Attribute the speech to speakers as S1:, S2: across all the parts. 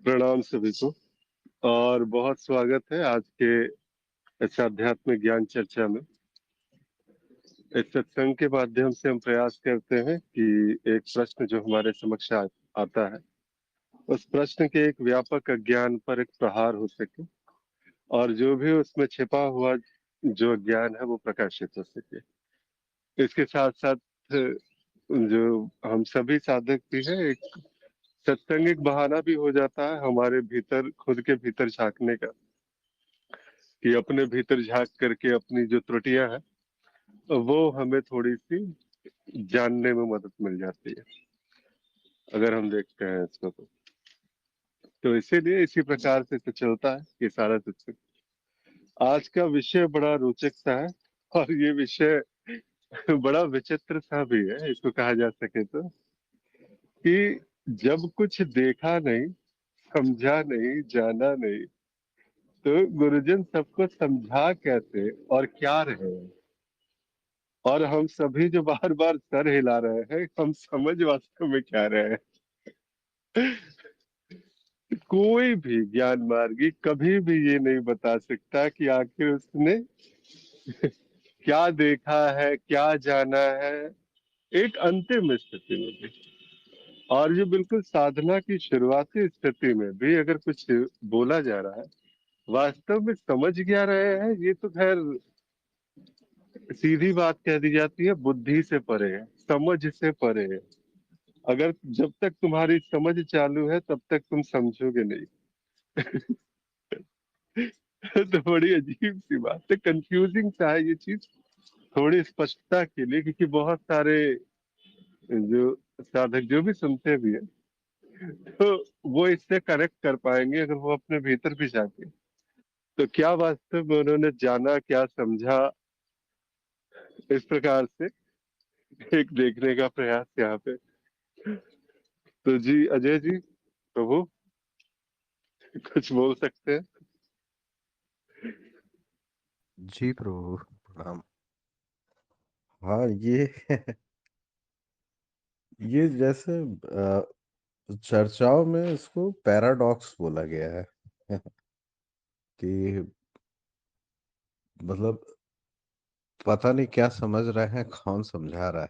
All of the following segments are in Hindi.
S1: प्रणाम सभी को। और बहुत स्वागत है आज के इस आध्यात्मिक ज्ञान चर्चा में। इस सत्संग के माध्यम से हम प्रयास करते हैं कि एक प्रश्न जो हमारे समक्ष आता है, उस प्रश्न के एक व्यापक अज्ञान पर एक प्रहार हो सके और जो भी उसमें छिपा हुआ जो ज्ञान है वो प्रकाशित हो सके। इसके साथ साथ जो हम सभी साधक भी है, एक सत्संगिक बहाना भी हो जाता है हमारे भीतर, खुद के भीतर झांकने का, कि अपने भीतर झांक करके अपनी जो त्रुटियां हैं वो हमें थोड़ी सी जानने में मदद मिल जाती है, अगर हम देखते हैं इसको तो इसीलिए इसी प्रकार से तो चलता है ये सारा सत्संग। आज का विषय बड़ा रोचक सा है और ये विषय बड़ा विचित्र सा भी है, इसको कहा जा सके तो, कि जब कुछ देखा नहीं, समझा नहीं, जाना नहीं, तो गुरुजन सबको समझा कैसे और क्या रहे हैं। और हम सभी जो बार बार सर हिला रहे हैं, हम समझ वास्तव में क्या रहे हैं। कोई भी ज्ञान मार्गी कभी भी ये नहीं बता सकता कि आखिर उसने क्या देखा है, क्या जाना है, एक अंतिम स्थिति में भी। और जो बिल्कुल साधना की शुरुआती स्थिति में भी अगर कुछ बोला जा रहा है, वास्तव में समझ क्या रहे हैं, ये तो खैर सीधी बात कह दी जाती है, बुद्धि से परे है, समझ से परे है। अगर जब तक तुम्हारी समझ चालू है तब तक तुम समझोगे नहीं। तो बड़ी अजीब सी बात है, कंफ्यूजिंग सा है ये चीज। थोड़ी स्पष्टता के लिए, क्योंकि बहुत सारे जो साधक जो भी सुनते भी है, तो वो इससे करेक्ट कर पाएंगे अगर वो अपने भीतर भी जाके, तो क्या वास्तव में उन्होंने जाना, क्या समझा, इस प्रकार से एक देखने का प्रयास यहाँ पे। तो जी अजय जी, प्रभु, कुछ बोल सकते हैं?
S2: जी प्रभु प्रणाम। हाँ ये ये जैसे चर्चाओं में इसको पैराडॉक्स बोला गया है कि मतलब पता नहीं क्या समझ रहे हैं, कौन समझा रहा है।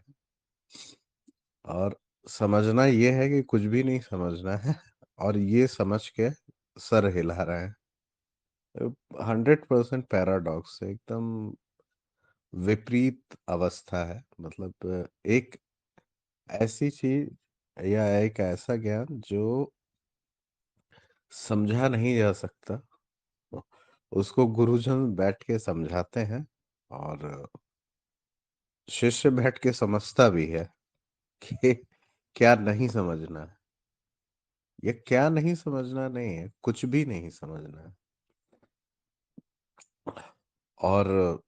S2: और समझना ये है कि कुछ भी नहीं समझना है और ये समझ के सर हिला रहे हैं। 100% पैराडॉक्स है, एकदम विपरीत अवस्था है। मतलब एक ऐसी चीज या एक ऐसा ज्ञान जो समझा नहीं जा सकता, उसको गुरुजन बैठ के समझाते हैं और शिष्य बैठ के समझता भी है कि क्या नहीं समझना है। ये क्या नहीं समझना नहीं है, कुछ भी नहीं समझना है। और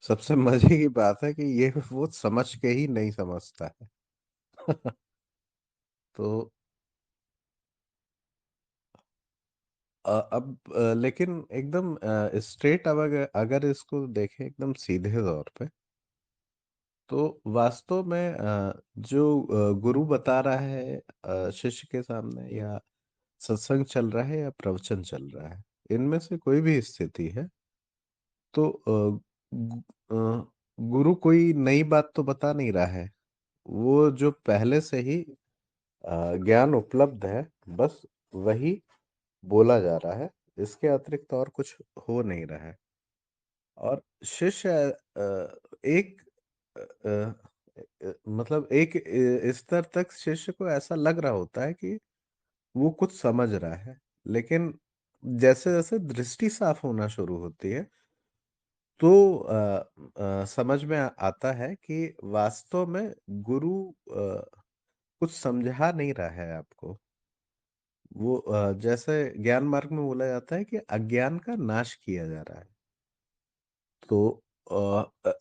S2: सबसे मजे की बात है कि ये वो समझ के ही नहीं समझता है। तो अब लेकिन एकदम स्ट्रेट, अब अगर अगर इसको देखें एकदम सीधे तौर पे, तो वास्तव में जो गुरु बता रहा है शिष्य के सामने, या सत्संग चल रहा है या प्रवचन चल रहा है, इनमें से कोई भी स्थिति है, तो गुरु कोई नई बात तो बता नहीं रहा है। वो जो पहले से ही ज्ञान उपलब्ध है, बस वही बोला जा रहा है। इसके अतिरिक्त और कुछ हो नहीं रहा है। और शिष्य एक मतलब एक स्तर तक शिष्य को ऐसा लग रहा होता है कि वो कुछ समझ रहा है, लेकिन जैसे जैसे दृष्टि साफ होना शुरू होती है, तो समझ में आता है कि वास्तव में गुरु कुछ समझा नहीं रहा है आपको। वो जैसे ज्ञान मार्ग में बोला जाता है कि अज्ञान का नाश किया जा रहा है। तो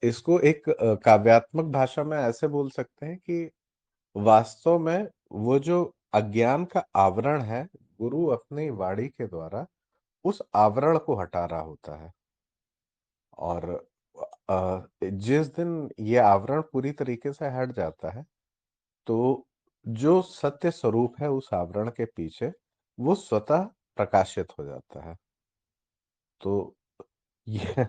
S2: इसको एक काव्यात्मक भाषा में ऐसे बोल सकते हैं कि वास्तव में वो जो अज्ञान का आवरण है, गुरु अपनी वाणी के द्वारा उस आवरण को हटा रहा होता है। और जिस दिन ये आवरण पूरी तरीके से हट जाता है, तो जो सत्य स्वरूप है उस आवरण के पीछे, वो स्वतः प्रकाशित हो जाता है। तो ये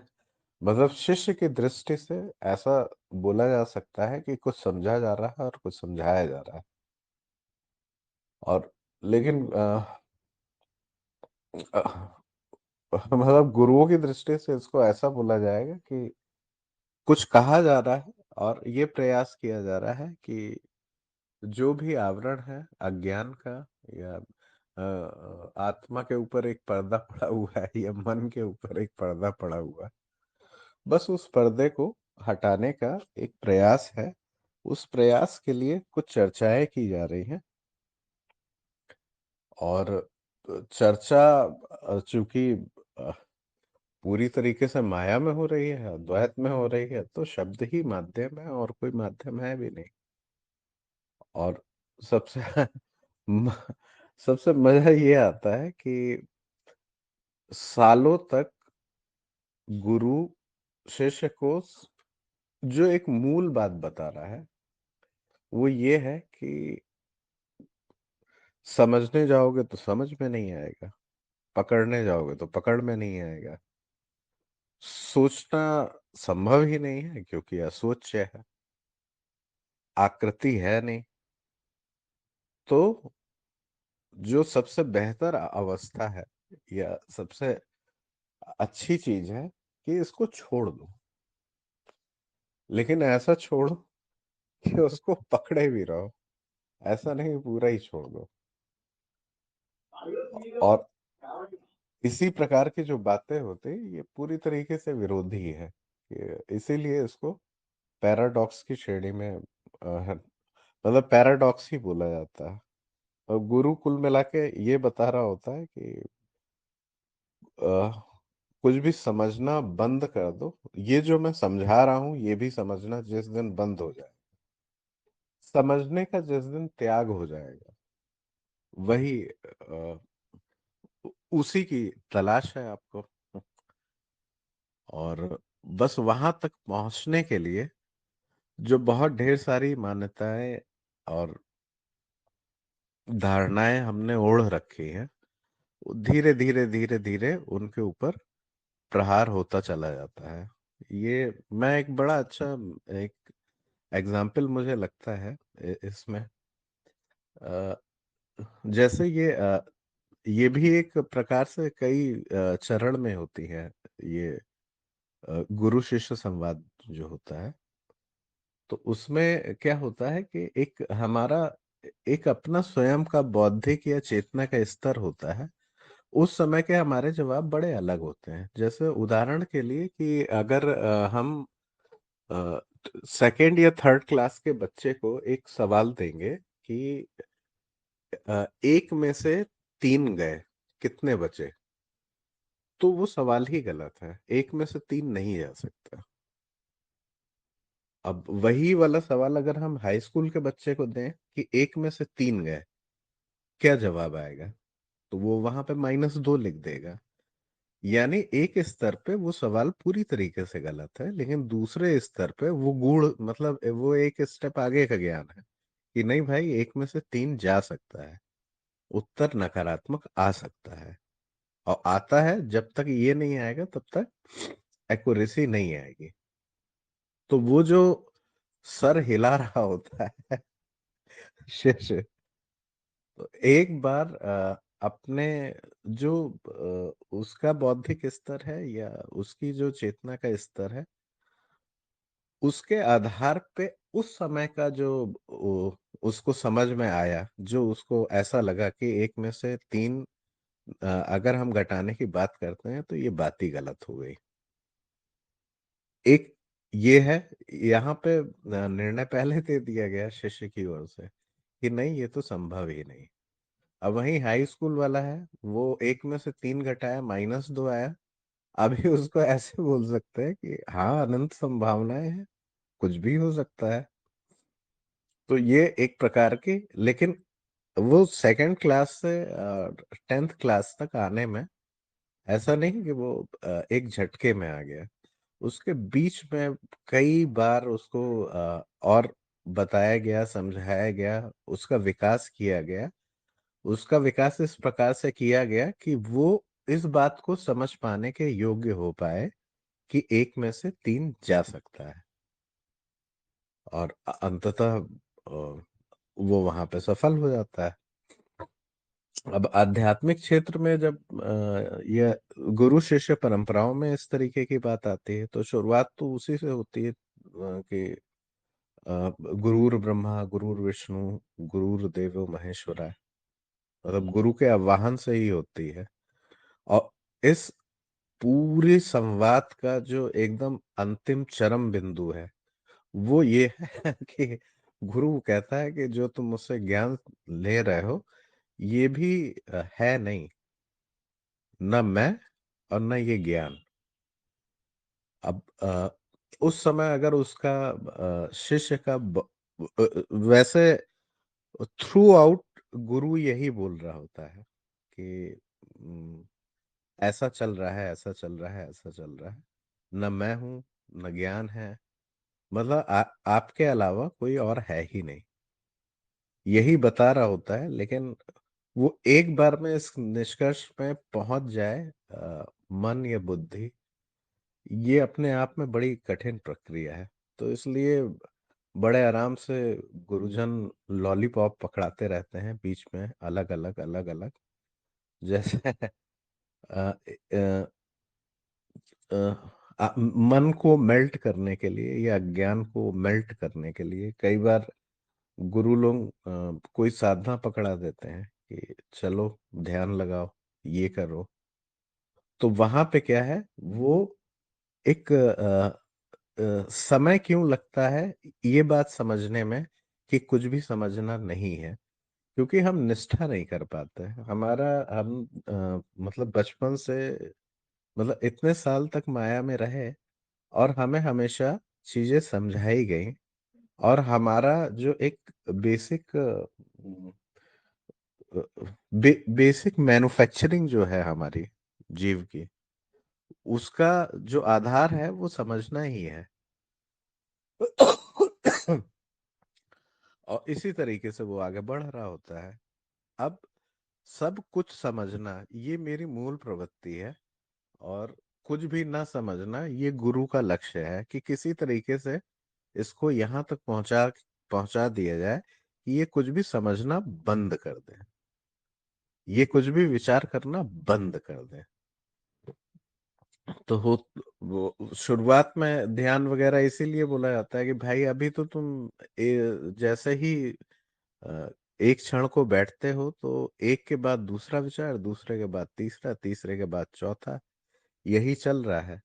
S2: मतलब शिष्य की दृष्टि से ऐसा बोला जा सकता है कि कुछ समझा जा रहा है और कुछ समझाया जा रहा है। और लेकिन मतलब गुरुओं की दृष्टि से इसको ऐसा बोला जाएगा कि कुछ कहा जा रहा है और ये प्रयास किया जा रहा है कि जो भी आवरण है अज्ञान का, या आत्मा के ऊपर एक पर्दा पड़ा हुआ है, या मन के ऊपर एक पर्दा पड़ा हुआ है, बस उस पर्दे को हटाने का एक प्रयास है। उस प्रयास के लिए कुछ चर्चाएं की जा रही हैं। और चर्चा चूंकि पूरी तरीके से माया में हो रही है, अद्वैत में हो रही है, तो शब्द ही माध्यम है और कोई माध्यम है भी नहीं। और सबसे म- सबसे मजा ये आता है कि सालों तक गुरु शिष्य को जो एक मूल बात बता रहा है, वो ये है कि समझने जाओगे तो समझ में नहीं आएगा, पकड़ने जाओगे तो पकड़ में नहीं आएगा, सोचना संभव ही नहीं है क्योंकि असोच्य है, आकृति है नहीं। तो जो सबसे बेहतर अवस्था है, या सबसे अच्छी चीज है कि इसको छोड़ दो, लेकिन ऐसा छोड़ो कि उसको पकड़े भी रहो। ऐसा नहीं पूरा ही छोड़ दो। और इसी प्रकार की जो बातें होती ये पूरी तरीके से विरोधी है, इसीलिए इसको पैराडॉक्स की श्रेणी में मतलब पैराडॉक्स ही बोला जाता है। और गुरु कुल मिला के ये बता रहा होता है कि अ, कुछ भी समझना बंद कर दो। ये जो मैं समझा रहा हूं ये भी समझना जिस दिन बंद हो जाए, समझने का जिस दिन त्याग हो जाएगा, वही उसी की तलाश है आपको। और बस वहां तक पहुंचने के लिए जो बहुत ढेर सारी मान्यताएं और धारणाएं हमने ओढ़ रखी हैं, वो धीरे धीरे धीरे धीरे उनके ऊपर प्रहार होता चला जाता है। ये मैं एक बड़ा अच्छा एक एग्जाम्पल मुझे लगता है इसमें। अ, जैसे ये भी एक प्रकार से कई चरण में होती है। ये गुरु शिष्य संवाद जो होता है, तो उसमें क्या होता है कि एक हमारा एक अपना स्वयं का बौद्धिक या चेतना का स्तर होता है। उस समय के हमारे जवाब बड़े अलग होते हैं। जैसे उदाहरण के लिए कि अगर हम सेकेंड या थर्ड क्लास के बच्चे को एक सवाल देंगे कि एक में से तीन गए, कितने बचे, तो वो सवाल ही गलत है। एक में से तीन नहीं जा सकता। अब वही वाला सवाल अगर हम हाई स्कूल के बच्चे को दें कि एक में से तीन गए, क्या जवाब आएगा, तो वो वहां पे -2 लिख देगा। यानी एक स्तर पे वो सवाल पूरी तरीके से गलत है, लेकिन दूसरे स्तर पे वो गूढ़ मतलब वो एक स्टेप आगे का ज्ञान है कि नहीं भाई, एक में से तीन जा सकता है, उत्तर नकारात्मक आ सकता है। और आता है, जब तक ये नहीं आएगा तब तक एक्यूरेसी नहीं आएगी। तो वो जो सर हिला रहा होता है शेष, तो एक बार अपने जो उसका बौद्धिक स्तर है या उसकी जो चेतना का स्तर है, उसके आधार पे उस समय का जो उसको समझ में आया, जो उसको ऐसा लगा कि एक में से तीन अगर हम घटाने की बात करते हैं तो ये बात ही गलत हो गई। एक ये है, यहाँ पे निर्णय पहले दे दिया गया शिष्य की ओर से कि नहीं, ये तो संभव ही नहीं। अब वही हाई स्कूल वाला है, वो एक में से तीन घटाया, -2 आया। अभी उसको ऐसे बोल सकते हैं कि हाँ, अनंत संभावनाएं हैं, कुछ भी हो सकता है। तो ये एक प्रकार की, लेकिन वो सेकंड क्लास से 10th क्लास तक आने में ऐसा नहीं कि वो एक झटके में आ गया। उसके बीच में कई बार उसको और बताया गया, समझाया गया, उसका विकास किया गया। उसका विकास इस प्रकार से किया गया कि वो इस बात को समझ पाने के योग्य हो पाए कि एक में से तीन जा सकता है, और अंततः वो वहां पे सफल हो जाता है। अब आध्यात्मिक क्षेत्र में जब ये गुरु शिष्य परंपराओं में इस तरीके की बात आती है, तो शुरुआत तो उसी से होती है कि गुरुर ब्रह्मा गुरुर विष्णु गुरुर्देवो महेश्वरा, मतलब गुरु के आवाहन से ही होती है। और इस पूरे संवाद का जो एकदम अंतिम चरम बिंदु है वो ये है कि गुरु कहता है कि जो तुम मुझसे ज्ञान ले रहे हो ये भी है नहीं, न मैं और न ये ज्ञान। अब उस समय अगर उसका शिष्य का वैसे थ्रू आउट गुरु यही बोल रहा होता है कि ऐसा चल रहा है, ऐसा चल रहा है, ऐसा चल रहा है, न मैं हूं न ज्ञान है, मतलब आपके अलावा कोई और है ही नहीं, यही बता रहा होता है। लेकिन वो एक बार में इस निष्कर्ष में पहुंच जाए, मन या बुद्धि, ये अपने आप में बड़ी कठिन प्रक्रिया है। तो इसलिए बड़े आराम से गुरुजन लॉलीपॉप पकड़ाते रहते हैं बीच में, अलग अलग अलग अलग, जैसे अ, अ, मन को मेल्ट करने के लिए या ज्ञान को मेल्ट करने के लिए कई बार गुरु लोग कोई साधना पकड़ा देते हैं कि चलो ध्यान लगाओ, ये करो। तो वहां पे क्या है, वो एक समय क्यों लगता है ये बात समझने में कि कुछ भी समझना नहीं है, क्योंकि हम निष्ठा नहीं कर पाते हैं। हमारा हम मतलब बचपन से, मतलब इतने साल तक माया में रहे और हमें हमेशा चीजें समझाई गई, और हमारा जो एक बेसिक बेसिक मैन्युफैक्चरिंग जो है हमारी जीव की, उसका जो आधार है वो समझना ही है। और इसी तरीके से वो आगे बढ़ रहा होता है। अब सब कुछ समझना ये मेरी मूल प्रवृत्ति है, और कुछ भी ना समझना ये गुरु का लक्ष्य है कि किसी तरीके से इसको यहाँ तक पहुंचा दिया जाए कि ये कुछ भी समझना बंद कर दे, ये कुछ भी विचार करना बंद कर दे। तो हो वो शुरुआत में ध्यान वगैरह इसीलिए बोला जाता है कि भाई अभी तो तुम जैसे ही अ, एक क्षण को बैठते हो तो एक के बाद दूसरा विचार, दूसरे के बाद तीसरा, तीसरे के बाद चौथा, यही चल रहा है।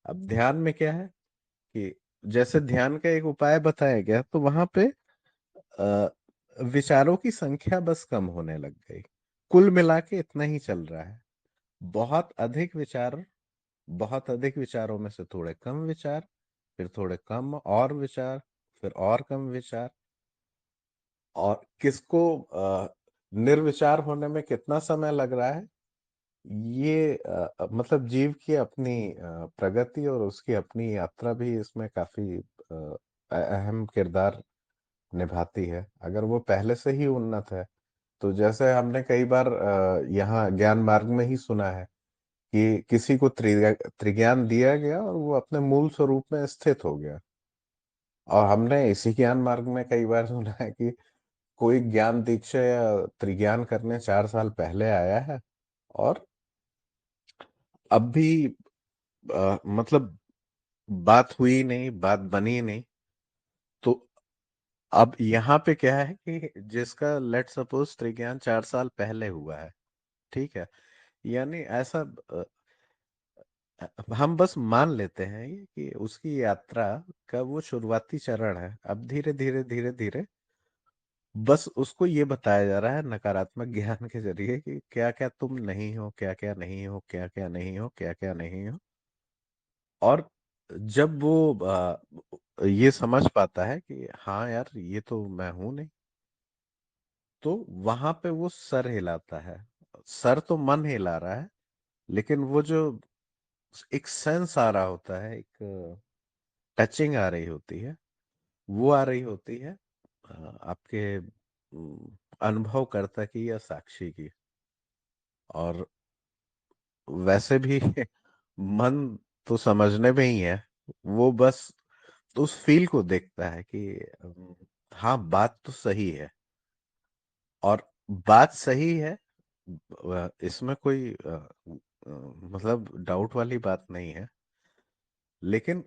S2: अब ध्यान में क्या है कि जैसे ध्यान का एक उपाय बताया गया, तो वहां पे अ, विचारों की संख्या बस कम होने लग गई। कुल मिला के इतना ही चल रहा है, बहुत अधिक विचार, बहुत अधिक विचारों में से थोड़े कम विचार, फिर थोड़े कम और विचार, फिर और कम विचार, और किसको निर्विचार होने में कितना समय लग रहा है, ये मतलब जीव की अपनी प्रगति और उसकी अपनी यात्रा भी इसमें काफी अहम किरदार निभाती है। अगर वो पहले से ही उन्नत है, तो जैसे हमने कई बार यहाँ ज्ञान मार्ग में ही सुना है कि किसी को त्रिज्ञान दिया गया और वो अपने मूल स्वरूप में स्थित हो गया। और हमने इसी ज्ञान मार्ग में कई बार सुना है कि कोई ज्ञान दीक्षा या त्रिज्ञान करने 4 साल पहले आया है, और अब भी मतलब बात हुई नहीं, बात बनी नहीं। तो अब यहाँ पे क्या है कि जिसका लेट सपोज त्रिज्ञान 4 साल पहले हुआ है, ठीक है, यानी ऐसा हम बस मान लेते हैं ये कि उसकी यात्रा का वो शुरुआती चरण है। अब धीरे धीरे धीरे धीरे बस उसको ये बताया जा रहा है नकारात्मक ज्ञान के जरिए कि क्या क्या तुम नहीं हो, क्या क्या नहीं हो, क्या क्या नहीं हो, क्या क्या नहीं हो। और जब वो ये समझ पाता है कि हाँ यार ये तो मैं हूं नहीं, तो वहां पे वो सर हिलाता है। सर तो मन हिला रहा है, लेकिन वो जो एक सेंस आ रहा होता है, एक टचिंग आ रही होती है, वो आ रही होती है आपके अनुभवकर्ता की या साक्षी की। और वैसे भी मन तो समझने में ही है, वो बस उस फील को देखता है कि हाँ बात तो सही है। और बात सही है, इसमें कोई मतलब डाउट वाली बात नहीं है। लेकिन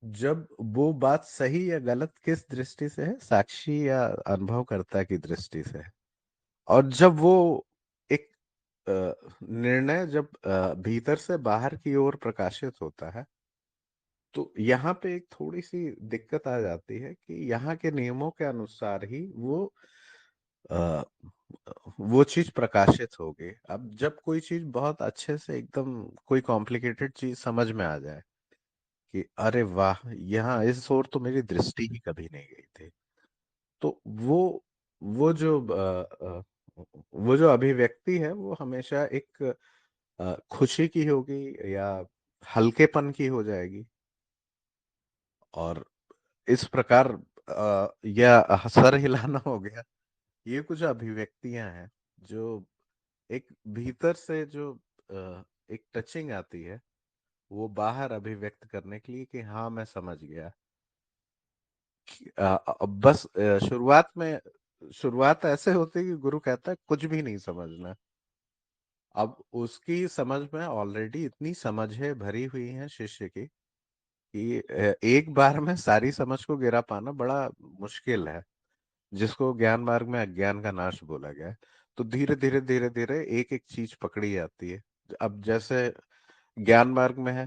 S2: जब वो बात सही या गलत किस दृष्टि से है, साक्षी या अनुभवकर्ता की दृष्टि से है। और जब वो एक निर्णय जब भीतर से बाहर की ओर प्रकाशित होता है, तो यहाँ पे एक थोड़ी सी दिक्कत आ जाती है कि यहाँ के नियमों के अनुसार ही अ, वो चीज प्रकाशित होगी। अब जब कोई चीज बहुत अच्छे से एकदम कोई कॉम्प्लिकेटेड चीज समझ में आ जाए कि अरे वाह, यहाँ इस ओर तो मेरी दृष्टि ही कभी नहीं गई थी, तो वो जो वो जो अभिव्यक्ति है वो हमेशा एक खुशी की होगी या हल्केपन की हो जाएगी। और इस प्रकार या सर हिलाना हो गया, ये कुछ अभिव्यक्तियां हैं जो एक भीतर से जो एक टचिंग आती है, वो बाहर अभिव्यक्त करने के लिए कि हाँ मैं समझ गया। बस शुरुआत ऐसे होती है कि गुरु कहता है कुछ भी नहीं समझना। अब उसकी समझ में ऑलरेडी इतनी समझे भरी हुई है शिष्य की कि एक बार में सारी समझ को गिरा पाना बड़ा मुश्किल है, जिसको ज्ञान मार्ग में अज्ञान का नाश बोला गया है। तो धीरे धीरे धीरे धीरे एक एक चीज पकड़ी जाती है। अब जैसे ज्ञान मार्ग में है,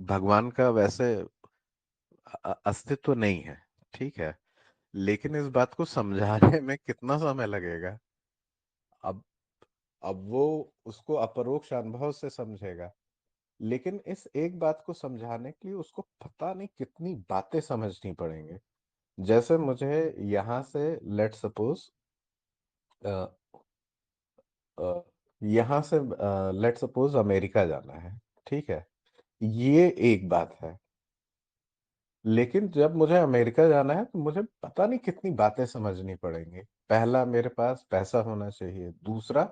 S2: भगवान का वैसे अस्तित्व नहीं है, ठीक है, लेकिन इस बात को समझाने में कितना समय लगेगा। अब अब वो उसको अपरोक्ष अनुभव से समझेगा, लेकिन इस एक बात को समझाने के लिए उसको पता नहीं कितनी बातें समझनी पड़ेंगी। जैसे मुझे यहाँ से लेट सपोज यहाँ से लेट सपोज अमेरिका जाना है, ठीक है, ये एक बात है। लेकिन जब मुझे अमेरिका जाना है तो मुझे पता नहीं कितनी बातें समझनी पड़ेंगी। पहला, मेरे पास पैसा होना चाहिए। दूसरा,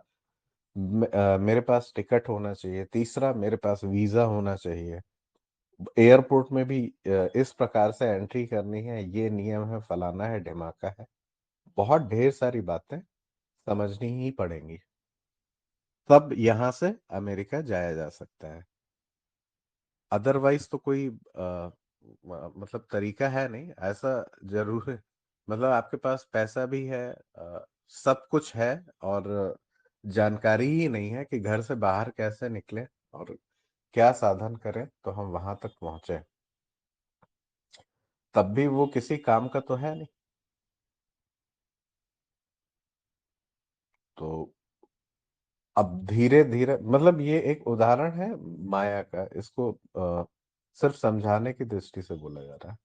S2: मेरे पास टिकट होना चाहिए। तीसरा, मेरे पास वीजा होना चाहिए। एयरपोर्ट में भी इस प्रकार से एंट्री करनी है, ये नियम है, फलाना है, ढिमाका है। बहुत ढेर सारी बातें समझनी ही पड़ेंगी, तब यहाँ से अमेरिका जाया जा सकता है। अदरवाइज तो कोई मतलब तरीका है नहीं ऐसा। जरूर है, मतलब आपके पास पैसा भी है, सब कुछ है, और जानकारी ही नहीं है कि घर से बाहर कैसे निकले और क्या साधन करें तो हम वहां तक पहुंचे, तब भी वो किसी काम का तो है नहीं। तो अब धीरे धीरे, मतलब ये एक उदाहरण है माया का, इसको सिर्फ समझाने की दृष्टि से बोला जा रहा है।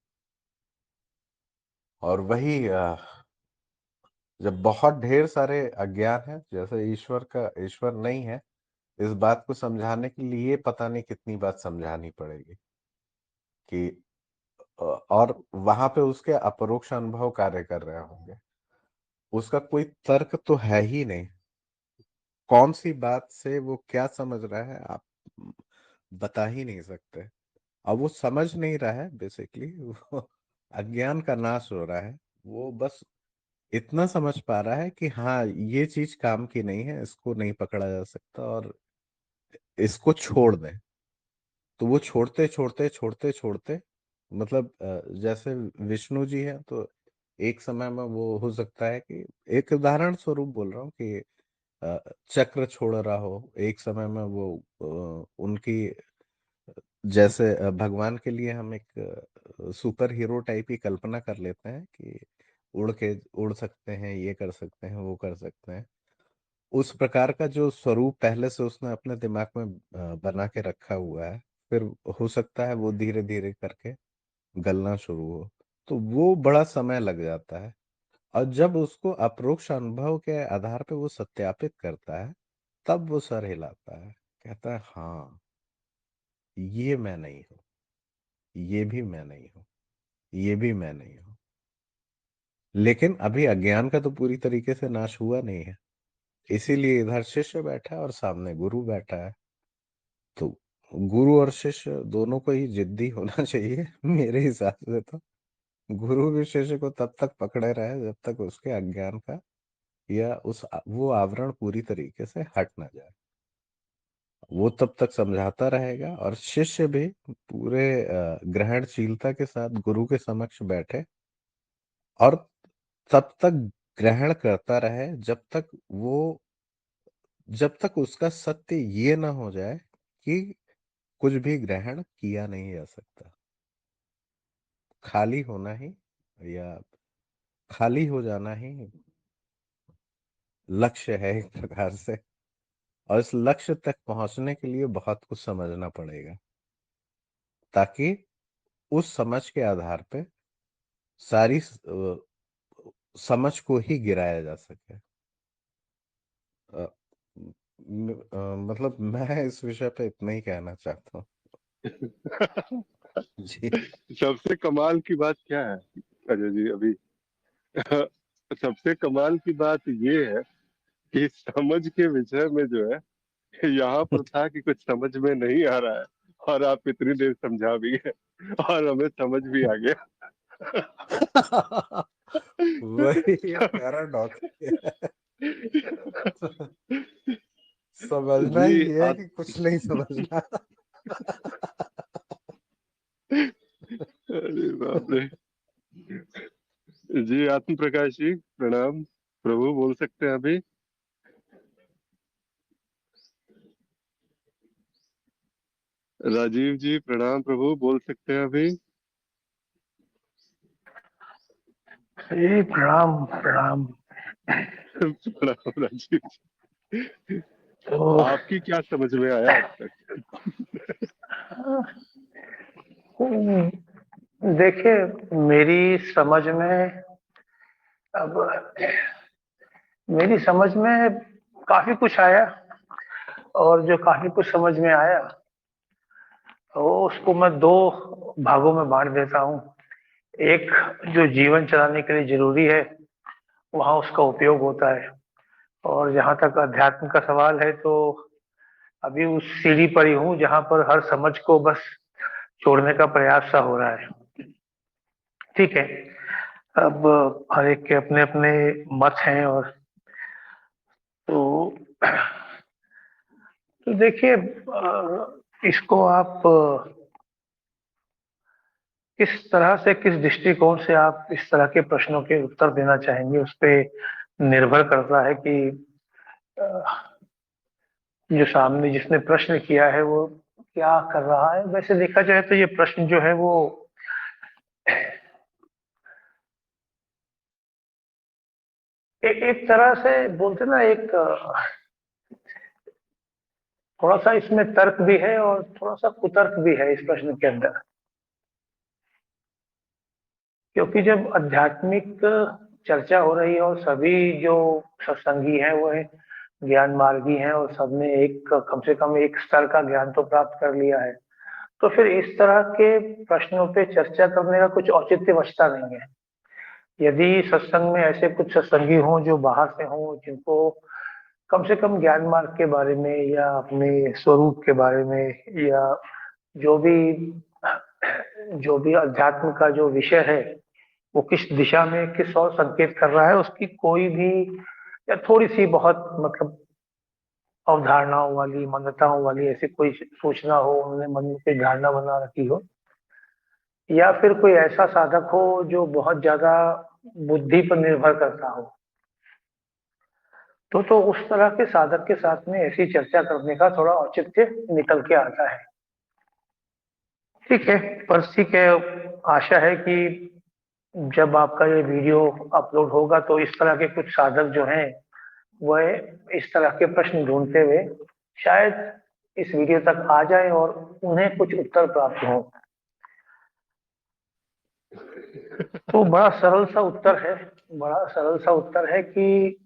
S2: और वही जब बहुत ढेर सारे अज्ञान है, जैसे ईश्वर नहीं है, इस बात को समझाने के लिए पता नहीं कितनी बात समझानी पड़ेगी कि और वहां पे उसके अपरोक्ष अनुभव कार्य कर रहे होंगे। उसका कोई तर्क तो है ही नहीं। कौन सी बात से वो क्या समझ रहा है, आप बता ही नहीं सकते। अब वो समझ नहीं रहा है बेसिकली, वो अज्ञान का नाश हो रहा है। वो बस इतना समझ पा रहा है कि हाँ ये चीज काम की नहीं है, इसको नहीं पकड़ा जा सकता और इसको छोड़ दें। तो वो छोड़ते छोड़ते छोड़ते छोड़ते, मतलब जैसे विष्णु जी हैं, तो एक समय में वो हो सकता है कि, एक उदाहरण स्वरूप बोल रहा हूँ कि अ, चक्र छोड़ रहा हो एक समय में वो, उनकी जैसे भगवान के लिए हम एक सुपर हीरो टाइप की कल्पना कर लेते हैं कि उड़ सकते हैं, ये कर सकते हैं, वो कर सकते हैं। उस प्रकार का जो स्वरूप पहले से उसने अपने दिमाग में बना के रखा हुआ है, फिर हो सकता है वो धीरे धीरे करके गलना शुरू हो, तो वो बड़ा समय लग जाता है। और जब उसको अप्रोक्ष अनुभव के आधार पे वो सत्यापित करता है, तब वो सर हिलाता है, कहता है हाँ ये मैं नहीं हूँ, ये भी मैं नहीं हूँ, ये भी मैं नहीं हूँ। लेकिन अभी अज्ञान का तो पूरी तरीके से नाश हुआ नहीं है, इसीलिए इधर शिष्य बैठा है और सामने गुरु बैठा है। तो गुरु और शिष्य दोनों को ही जिद्दी होना चाहिए मेरे हिसाब से तो। गुरु भी शिष्य को तब तक पकड़े रहे जब तक उसके अज्ञान का या वो आवरण पूरी तरीके से हट ना जाए। वो तब तक समझाता रहेगा और शिष्य भी पूरे ग्रहणशीलता के साथ गुरु के समक्ष बैठे और तब तक ग्रहण करता रहे जब तक उसका सत्य ये ना हो जाए कि कुछ भी ग्रहण किया नहीं जा सकता। खाली होना ही या खाली हो जाना ही लक्ष्य है एक प्रकार से। और इस लक्ष्य तक पहुंचने के लिए बहुत कुछ समझना पड़ेगा, ताकि उस समझ के आधार पे सारी समझ को ही गिराया जा सके। अ, मतलब मैं इस विषय पे इतना ही कहना चाहता हूँ। जी।
S1: सबसे कमाल की बात क्या है अजय जी अभी? सबसे कमाल की बात ये है कि समझ के विषय में जो है, यहाँ पर था कि कुछ समझ में नहीं आ रहा है और आप इतनी देर समझा भी गए और हमें समझ भी आ गया।
S2: वही ये पैराडॉक्स है। समझना
S1: जी
S2: ही है
S1: आप।
S2: कि कुछ नहीं समझना।
S1: अरे बाप रे। जी आत्म प्रकाश जी प्रणाम। प्रभु बोल सकते हैं अभी? राजीव जी प्रणाम प्रभु बोल सकते हैं अभी?
S3: जी प्रणाम प्रणाम।
S1: प्रणाम राजीव जी।
S3: तो
S1: आपकी क्या समझ में आया अब तक?
S3: देखिए, मेरी समझ में अब मेरी समझ में काफी कुछ आया, और जो काफी कुछ समझ में आया तो उसको मैं दो भागों में बांट देता हूँ। एक, जो जीवन चलाने के लिए जरूरी है, वहाँ उसका उपयोग होता है। और जहाँ तक अध्यात्म का सवाल है, तो अभी उस सीढ़ी पर ही हूँ जहाँ पर हर समझ को बस छोड़ने का प्रयास सा हो रहा है। ठीक है। अब हर एक के अपने अपने मत हैं, और तो तो देखिए, इसको आप किस तरह से, किस दृष्टिकोण से आप इस तरह के प्रश्नों के उत्तर देना चाहेंगे, उस पे निर्भर करता है कि अ, जो सामने जिसने प्रश्न किया है वो क्या कर रहा है। वैसे देखा जाए तो ये प्रश्न जो है वो एक तरह से बोलते ना, एक थोड़ा सा इसमें तर्क भी है और थोड़ा सा कुतर्क भी है इस प्रश्न के अंदर। क्योंकि जब आध्यात्मिक चर्चा हो रही है और सभी जो सत्संगी हैं वो है ज्ञान मार्गी हैं, और सबने एक कम से कम एक स्तर का ज्ञान तो प्राप्त कर लिया है, तो फिर इस तरह के प्रश्नों पे चर्चा करने का कुछ औचित्य बचता नहीं है। यदि सत्संग में ऐसे कुछ सत्संगी हों जो बाहर से हों, जिनको कम से कम ज्ञान मार्ग के बारे में या अपने स्वरूप के बारे में, या जो भी जो भी अध्यात्म का जो विषय है वो किस दिशा में किस ओर संकेत कर रहा है, उसकी कोई भी या थोड़ी सी बहुत मतलब अवधारणाओं वाली, मान्यताओं वाली ऐसी कोई सूचना हो, उन्होंने मन में कोई धारणा बना रखी हो, या फिर कोई ऐसा साधक हो जो बहुत ज्यादा बुद्धि पर निर्भर करता हो, तो उस तरह के साधक के साथ में ऐसी चर्चा करने का थोड़ा औचित्य निकल के आता है। ठीक है। पर ठीक है, आशा है कि जब आपका ये वीडियो अपलोड होगा तो इस तरह के कुछ साधक जो हैं वह इस तरह के प्रश्न ढूंढते हुए शायद इस वीडियो तक आ जाए और उन्हें कुछ उत्तर प्राप्त हो। तो बड़ा सरल सा उत्तर है, बड़ा सरल सा उत्तर है कि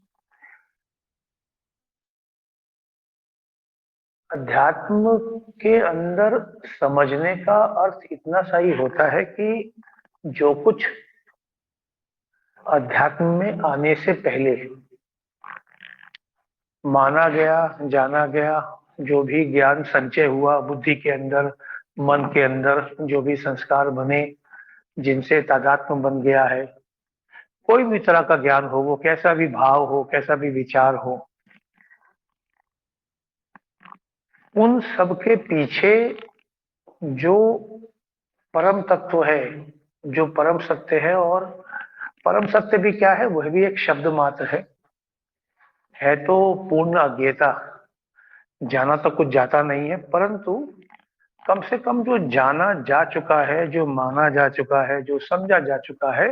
S3: अध्यात्म के अंदर समझने का अर्थ इतना सा ही होता है कि जो कुछ अध्यात्म में आने से पहले माना गया, जाना गया, जो भी ज्ञान संचय हुआ बुद्धि के अंदर, मन के अंदर, जो भी संस्कार बने, जिनसे तादात्म्य बन गया है, कोई भी तरह का ज्ञान हो, वो कैसा भी भाव हो, कैसा भी विचार हो, उन सब के पीछे जो परम तत्व है, जो परम सत्य है, और परम सत्य भी क्या है, वह भी एक शब्द मात्र है तो पूर्ण अज्ञेयता, जाना तो कुछ जाता नहीं है, परंतु कम से कम जो जाना जा चुका है, जो माना जा चुका है, जो समझा जा चुका है,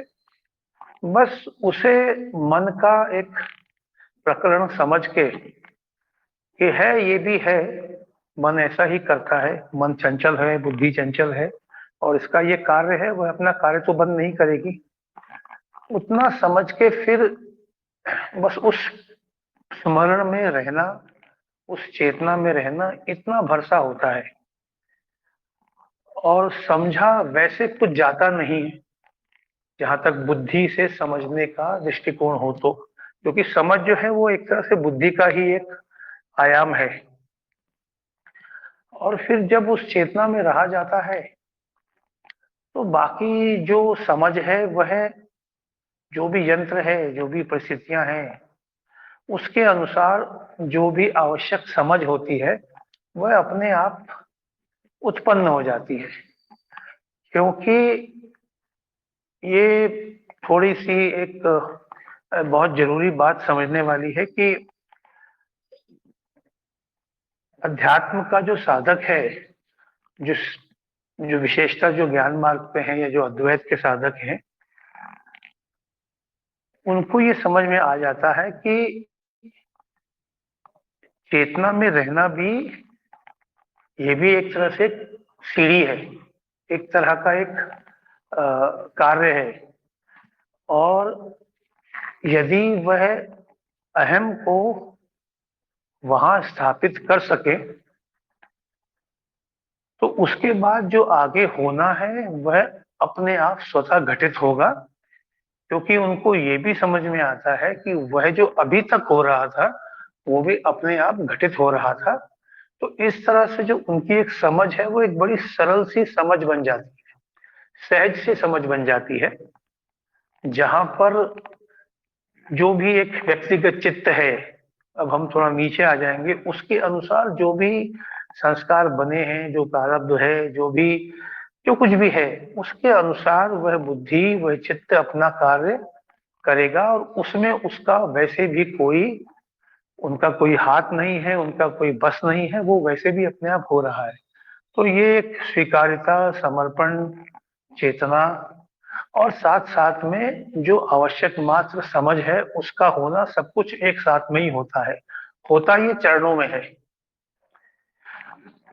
S3: बस उसे मन का एक प्रकरण समझ के कि है, ये भी है, मन ऐसा ही करता है, मन चंचल है, बुद्धि चंचल है, और इसका ये कार्य है, वह अपना कार्य तो बंद नहीं करेगी, उतना समझ के फिर बस उस स्मरण में रहना, उस चेतना में रहना, इतना भरसा होता है। और समझा वैसे कुछ जाता नहीं है, जहां तक बुद्धि से समझने का दृष्टिकोण हो तो, क्योंकि समझ जो है वो एक तरह से बुद्धि का ही एक आयाम है। और फिर जब उस चेतना में रहा जाता है, तो बाकी जो समझ है वह, जो भी यंत्र है, जो भी परिस्थितियां हैं, उसके अनुसार जो भी आवश्यक समझ होती है, वह अपने आप उत्पन्न हो जाती है। क्योंकि ये थोड़ी सी एक बहुत जरूरी बात समझने वाली है कि अध्यात्म का जो साधक है, जो जो विशेषता जो ज्ञान मार्ग पे हैं, या जो अद्वैत के साधक हैं, उनको ये समझ में आ जाता है कि चेतना में रहना भी, ये भी एक तरह से सीढ़ी है, एक तरह का एक कार्य है। और यदि वह अहम को वहां स्थापित कर सके, तो उसके बाद जो आगे होना है वह अपने आप स्वतः घटित होगा, क्योंकि उनको ये भी समझ में आता है कि वह जो अभी तक हो रहा था, वो भी अपने आप घटित हो रहा था। तो इस तरह से जो उनकी एक समझ है, वो एक बड़ी सरल सी समझ बन जाती है, सहज से समझ बन जाती है, जहां पर जो भी एक व्यक्तिगत चित्त है, अब हम थोड़ा नीचे आ जाएंगे, उसके अनुसार जो भी संस्कार बने हैं, जो प्रारब्ध है, जो भी जो कुछ भी है, उसके अनुसार वह बुद्धि, वह चित्त अपना कार्य करेगा, और उसमें उसका वैसे भी कोई, उनका कोई हाथ नहीं है, उनका कोई बस नहीं है, वो वैसे भी अपने आप हो रहा है। तो ये एक स्वीकार्यता, समर्पण, चेतना, और साथ साथ में जो आवश्यक मात्र समझ है, उसका होना, सब कुछ एक साथ में ही होता है। होता ये चरणों में है।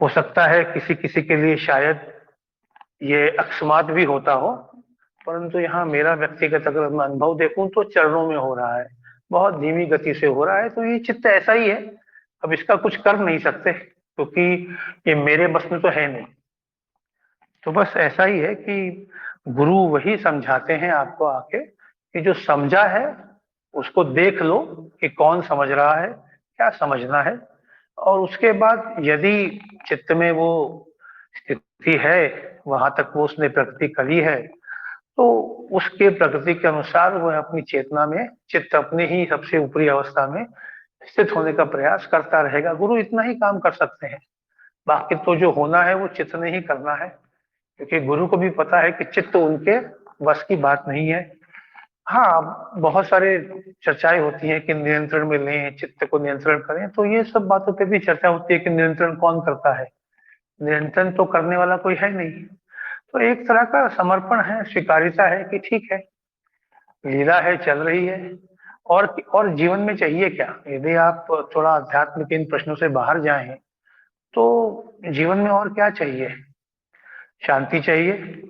S3: हो सकता है किसी किसी के लिए शायद ये अकस्मात भी होता हो, परंतु यहाँ मेरा व्यक्तिगत अगर मैं अनुभव देखूं तो चरणों में हो रहा है, बहुत धीमी गति से हो रहा है। तो ये चित्त ऐसा ही है, अब इसका कुछ कर नहीं सकते, क्योंकि ये मेरे बस में तो है नहीं। तो बस ऐसा ही है कि गुरु वही समझाते हैं आपको आके, कि जो समझा है उसको देख लो कि कौन समझ रहा है, क्या समझना है, और उसके बाद यदि चित्त में वो स्थिति है, वहां तक वो उसने प्रकृति करी है, तो उसके प्रकृति के अनुसार वह अपनी चेतना में, चित्त अपने ही सबसे ऊपरी अवस्था में स्थित होने का प्रयास करता रहेगा। गुरु इतना ही काम कर सकते हैं, बाकी तो जो होना है वो चित्त ने ही करना है, क्योंकि गुरु को भी पता है कि चित्त उनके बस की बात नहीं है। हाँ, बहुत सारे चर्चाएं होती हैं कि नियंत्रण में लें, चित्त को नियंत्रण करें, तो ये सब बातों पे भी चर्चा होती है कि नियंत्रण कौन करता है, नियंत्रण तो करने वाला कोई है नहीं। तो एक तरह का समर्पण है, स्वीकार्यता है कि ठीक है, लीला है, चल रही है, और जीवन में चाहिए क्या। यदि आप थोड़ा अध्यात्म के इन प्रश्नों से बाहर जाएं, तो जीवन में और क्या चाहिए। शांति चाहिए,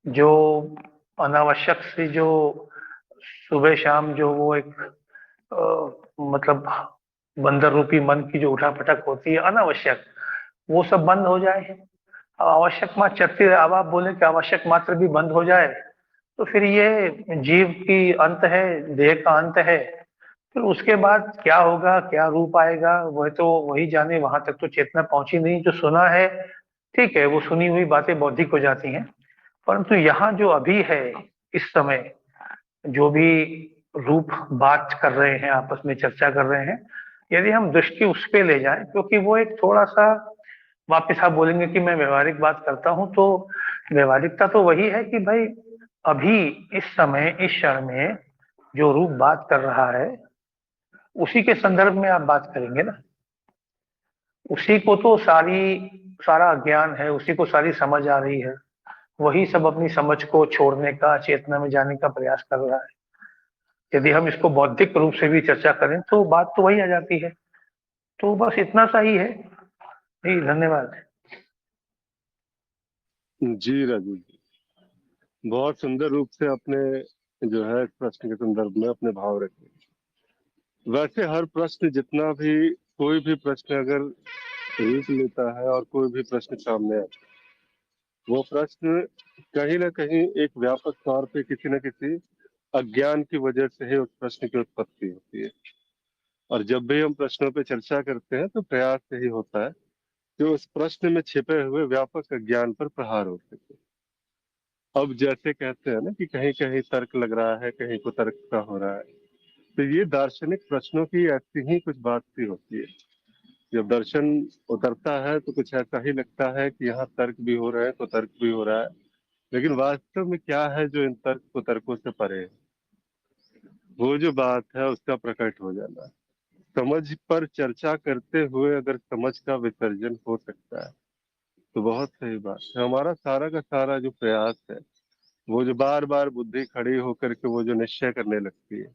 S3: जो अनावश्यक से जो सुबह शाम जो वो एक मतलब बंदर रूपी मन की जो उठापटक होती है अनावश्यक, वो सब बंद हो जाए। अब आवश्यक मात्र चलती रहे, अब आप बोले कि आवश्यक मात्र भी बंद हो जाए, तो फिर ये जीव की अंत है, देह का अंत है। फिर उसके बाद क्या होगा, क्या रूप आएगा, वह तो वही जाने। वहां तक तो चेतना पहुंची नहीं। जो सुना है ठीक है, वो सुनी हुई बातें बौद्धिक हो जाती हैं, परंतु यहाँ जो अभी है, इस समय जो भी रूप बात कर रहे हैं, आपस में चर्चा कर रहे हैं, यदि हम दृष्टि उस पे ले जाएं, क्योंकि वो एक थोड़ा सा, वापस आप बोलेंगे कि मैं व्यवहारिक बात करता हूं, तो व्यवहारिकता तो वही है कि भाई अभी इस समय इस क्षण में जो रूप बात कर रहा है, उसी के संदर्भ में आप बात करेंगे ना। उसी को तो सारा अज्ञान है, उसी को सारी समझ आ रही है। वही सब अपनी समझ को छोड़ने का, चेतना में जाने का प्रयास कर रहा है। यदि हम इसको बौद्धिक रूप से भी चर्चा करें तो बात तो वही आ जाती है। तो बस इतना सा ही है जी। धन्यवाद।
S1: जी राजू जी, बहुत सुंदर रूप से आपने जो है इस प्रश्न के संदर्भ में अपने भाव रखे। वैसे हर प्रश्न जितना भी, कोई भी प्रश्न अगर रूप लेता है और कोई भी प्रश्न सामने आता है, वो प्रश्न कहीं ना कहीं एक व्यापक तौर पे किसी न किसी अज्ञान की वजह से ही उस प्रश्न की उत्पत्ति होती है। और जब भी हम प्रश्नों पे चर्चा करते हैं तो प्रयास यही होता है कि उस प्रश्न में छिपे हुए व्यापक अज्ञान पर प्रहार हो सके। अब जैसे कहते हैं ना कि कहीं कहीं तर्क लग रहा है, कहीं को तर्क का हो रहा है, तो ये दार्शनिक प्रश्नों की ऐसी ही कुछ बात सी होती है। जब दर्शन उतरता है तो कुछ ऐसा ही लगता है कि यहाँ तर्क भी हो रहे हैं, तो तर्क भी हो रहा है, लेकिन वास्तव में क्या है जो इन तर्क को तर्कों से परे है, वो जो बात है उसका प्रकट हो जाना। समझ पर चर्चा करते हुए अगर समझ का विसर्जन हो सकता है तो बहुत सही बात है। हमारा सारा का सारा जो प्रयास है, वो जो बार बार बुद्धि खड़ी होकर के वो जो निश्चय करने लगती है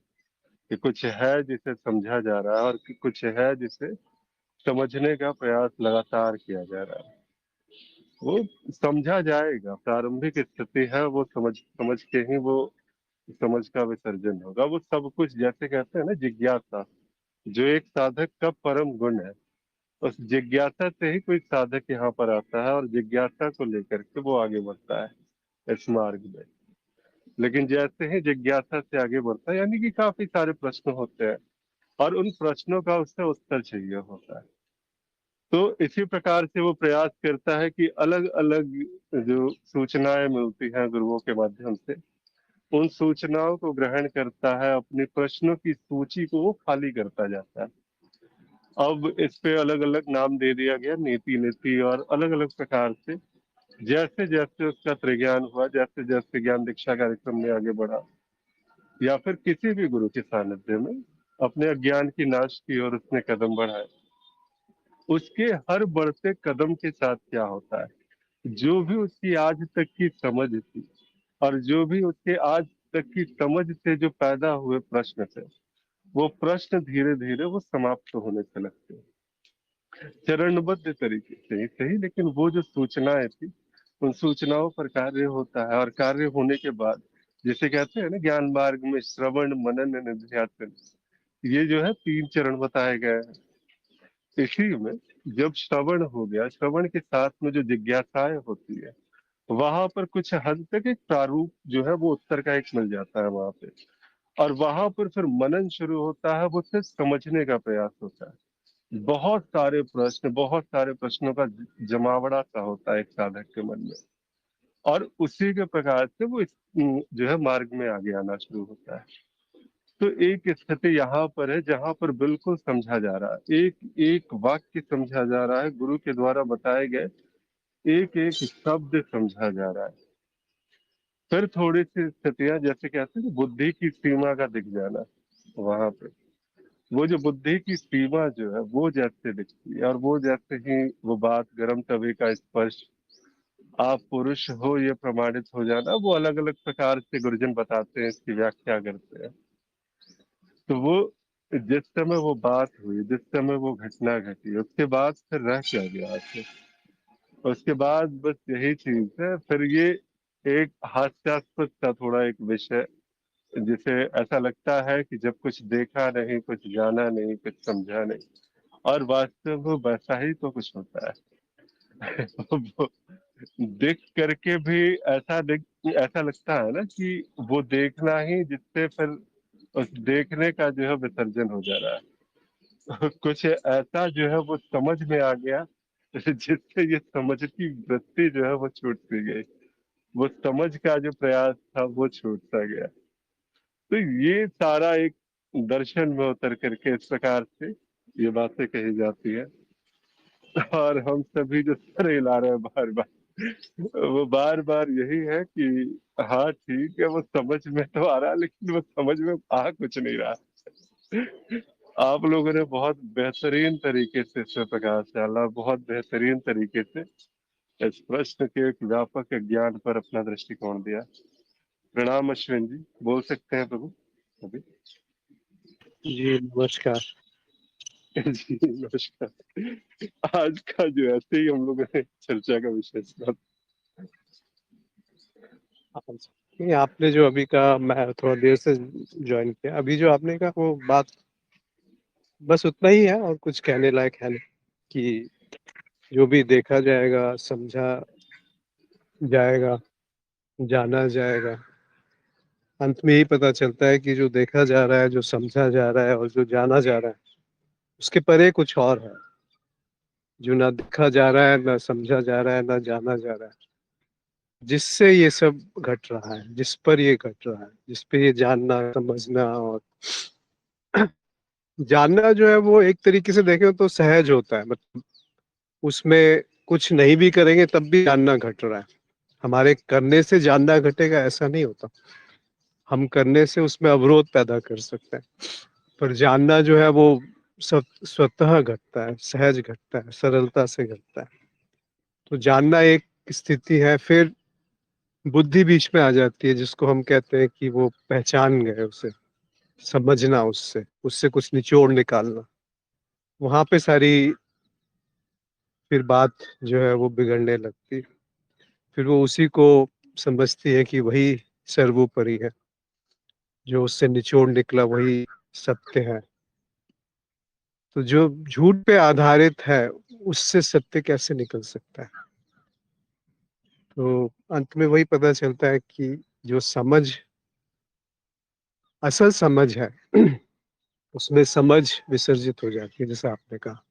S1: कि कुछ है जिसे समझा जा रहा है और कि कुछ है जिसे समझने का प्रयास लगातार किया जा रहा है, वो समझा जाएगा। प्रारंभिक स्थिति है, वो समझ समझ के ही वो समझ का विसर्जन होगा। वो सब कुछ जैसे कहते हैं ना, जिज्ञासा जो एक साधक का परम गुण है, उस जिज्ञासा से ही कोई साधक यहाँ पर आता है और जिज्ञासा को लेकर के वो आगे बढ़ता है इस मार्ग में। लेकिन जैसे ही जिज्ञासा से आगे बढ़ता है, यानी कि काफी सारे प्रश्न होते हैं और उन प्रश्नों का उससे उत्तर चाहिए होता है, तो इसी प्रकार से वो प्रयास करता है कि अलग अलग जो सूचनाएं मिलती हैं गुरुओं के माध्यम से, उन सूचनाओं को ग्रहण करता है, अपने प्रश्नों की सूची को वो खाली करता जाता है। अब इस पे अलग अलग नाम दे दिया गया, नीति नीति, और अलग अलग प्रकार से जैसे जैसे उसका त्रिज्ञान हुआ, जैसे जैसे ज्ञान दीक्षा कार्यक्रम में आगे बढ़ा, या फिर किसी भी गुरु के सानिध्य में अपने अज्ञान की नाश की ओर उसने कदम बढ़ाए, उसके हर बढ़ते कदम के साथ क्या होता है, जो भी उसकी आज तक की समझ थी और जो भी उसके आज तक की समझ से जो पैदा हुए प्रश्न थे, वो प्रश्न धीरे धीरे वो समाप्त होने से लगते हैं, चरणबद्ध तरीके से ही सही, लेकिन वो जो सूचनाएं थी, उन सूचनाओं पर कार्य होता है। और कार्य होने के बाद, जिसे कहते हैं ना ज्ञान मार्ग में श्रवण मनन निध्यासन, ये जो है 3 चरण बताए गए हैं। इसी में जब श्रवण हो गया, श्रवण के साथ में जो जिज्ञासाएं होती है, वहां पर कुछ हद तक एक प्रारूप जो है वो उत्तर का एक मिल जाता है वहां पे, और वहां पर फिर मनन शुरू होता है, वो सिर्फ समझने का प्रयास होता है। बहुत सारे प्रश्न, बहुत सारे प्रश्नों का जमावड़ा सा होता है एक साधक के मन में, और उसी के प्रकार से वो इस जो है मार्ग में आगे आना शुरू होता है। तो एक स्थिति यहाँ पर है जहाँ पर बिल्कुल समझा जा रहा है, एक एक वाक्य समझा जा रहा है, गुरु के द्वारा बताए गए एक एक शब्द समझा जा रहा है। फिर थोड़ी सी स्थितियां, जैसे कहते हैं बुद्धि की सीमा का दिख जाना, वहां पे वो जो बुद्धि की सीमा जो है वो जैसे दिखती है, और वो जैसे ही वो बात गर्म तवे का स्पर्श, आप पुरुष हो ये प्रमाणित हो जाना, वो अलग अलग प्रकार से गुरुजन बताते हैं, इसकी व्याख्या करते हैं। तो वो जिस समय वो बात हुई, जिस समय वो घटना घटी, उसके बाद फिर रह क्या गया आखिर, उसके बाद बस यही चीज है। फिर ये एक हास्यास्पद सा थोड़ा एक विषय, जिसे ऐसा लगता है कि जब कुछ देखा नहीं, कुछ जाना नहीं, कुछ समझा नहीं, और वास्तव में वैसा ही तो कुछ होता है। वो देख करके भी ऐसा लगता है ना कि वो देखना ही, जिससे फिर उस देखने का जो है विसर्जन हो जा रहा है। कुछ ऐसा जो है वो समझ में आ गया, जिससे ये समझ की वृत्ति जो है वो छूट सी गई। वो समझ का जो प्रयास था वो छूटता गया। तो ये सारा एक दर्शन में उतर करके इस प्रकार से ये बातें कही जाती है। और हम सभी जो सर हिला रहे हैं बार बार, वो बार बार यही है कि हाँ ठीक है, वो समझ में तो आ रहा है, लेकिन वो समझ में आ कुछ नहीं रहा। आप लोगों ने बहुत बेहतरीन तरीके से इस पर प्रकाश डाला, बहुत बेहतरीन तरीके से इस प्रश्न के एक व्यापक ज्ञान पर अपना दृष्टिकोण दिया। प्रणाम अश्विन जी, बोल सकते हैं प्रभु अभी।
S4: जी नमस्कार।
S1: जी नमस्कार। आज का जो ऐसे ही हम लोगों ने चर्चा का विषय चुना।
S4: नहीं, आपने जो अभी कहा, मैं थोड़ा देर से ज्वाइन किया, अभी जो आपने कहा वो बात बस उतना ही है और कुछ कहने लायक है नहीं। कि जो भी देखा जाएगा, समझा जाएगा, जाना जाएगा, अंत में यही पता चलता है कि जो देखा जा रहा है, जो समझा जा रहा है और जो जाना जा रहा है, उसके परे कुछ और है जो ना देखा जा रहा है, ना समझा जा रहा है, ना जाना जा रहा है, जिससे ये सब घट रहा है, जिस पर ये घट रहा है, जिस पे ये जानना, समझना और जानना जो है वो एक तरीके से देखें तो सहज होता है। मतलब उसमें कुछ नहीं भी करेंगे तब भी जानना घट रहा है। हमारे करने से जानना घटेगा ऐसा नहीं होता, हम करने से उसमें अवरोध पैदा कर सकते हैं। पर जानना जो है वो स्वतः घटता है, सहज घटता है, सरलता से घटता है। तो जानना एक स्थिति है, फिर बुद्धि बीच में आ जाती है, जिसको हम कहते हैं कि वो पहचान गए उसे, समझना, उससे उससे कुछ निचोड़ निकालना। वहां पे सारी फिर बात जो है वो बिगड़ने लगती। फिर वो उसी को समझती है कि वही सर्वोपरि है, जो उससे निचोड़ निकला वही सत्य है। तो जो झूठ पे आधारित है उससे सत्य कैसे निकल सकता है? तो अंत में वही पता चलता है कि जो समझ, असल समझ है, उसमें समझ विसर्जित हो जाती है, जैसा आपने कहा।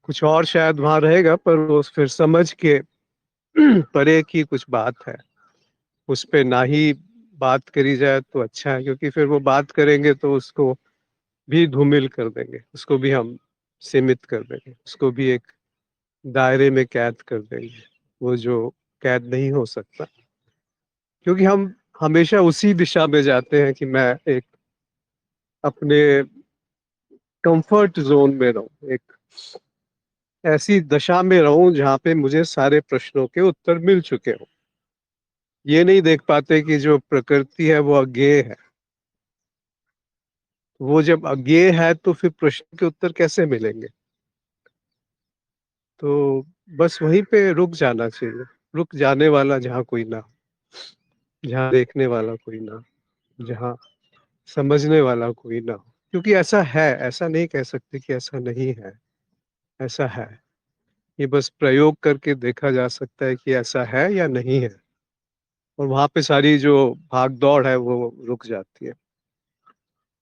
S4: कुछ और शायद वहां रहेगा, पर वो फिर समझ के परे की कुछ बात है, उस पे ना ही बात करी जाए तो अच्छा है, क्योंकि फिर वो बात करेंगे तो उसको भी धूमिल कर देंगे, उसको भी हम सीमित कर देंगे, उसको भी एक दायरे में कैद कर देंगे, वो जो कैद नहीं हो सकता। क्योंकि हम हमेशा उसी दिशा में जाते हैं कि मैं एक अपने कंफर्ट जोन में रहूं, एक ऐसी दशा में रहूं जहां पे मुझे सारे प्रश्नों के उत्तर मिल चुके हों। ये नहीं देख पाते कि जो प्रकृति है वो अज्ञेय है। वो जब अज्ञेय है तो फिर प्रश्न के उत्तर कैसे मिलेंगे? तो बस वहीं पे रुक जाना चाहिए, रुक जाने वाला जहाँ कोई ना हो, जहाँ देखने वाला कोई ना हो, जहाँ समझने वाला कोई ना हो। क्योंकि ऐसा है, ऐसा नहीं कह सकते कि ऐसा नहीं है, ऐसा है। ये बस प्रयोग करके देखा जा सकता है कि ऐसा है या नहीं है, और वहां पे सारी जो भाग दौड़ है वो रुक जाती है,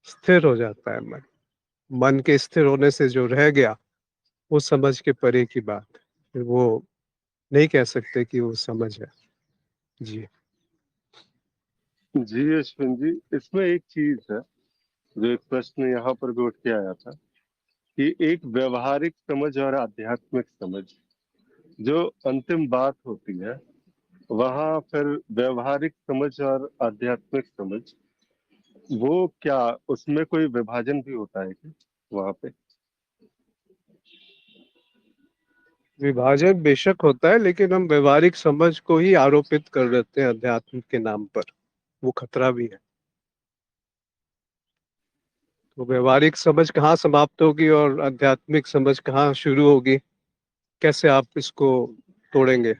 S4: स्थिर हो जाता है मन। मन के स्थिर होने से जो रह गया वो समझ के परे की बात है। फिर वो नहीं कह सकते कि वो समझ है। जी।
S1: जी अश्विन जी, इसमें एक चीज है जो एक प्रश्न यहाँ पर भी उठ के आया था कि एक व्यवहारिक समझ और आध्यात्मिक समझ, जो अंतिम बात होती है वहां फिर व्यवहारिक समझ और आध्यात्मिक समझ, वो क्या उसमें कोई विभाजन भी होता है क्या वहां पे?
S4: विभाजन बेशक होता है, लेकिन हम व्यवहारिक समझ को ही आरोपित कर देते हैं अध्यात्म के नाम पर। वो खतरा भी है। तो व्यवहारिक समझ कहाँ समाप्त होगी और आध्यात्मिक समझ कहाँ शुरू होगी, कैसे आप इसको तोड़ेंगे?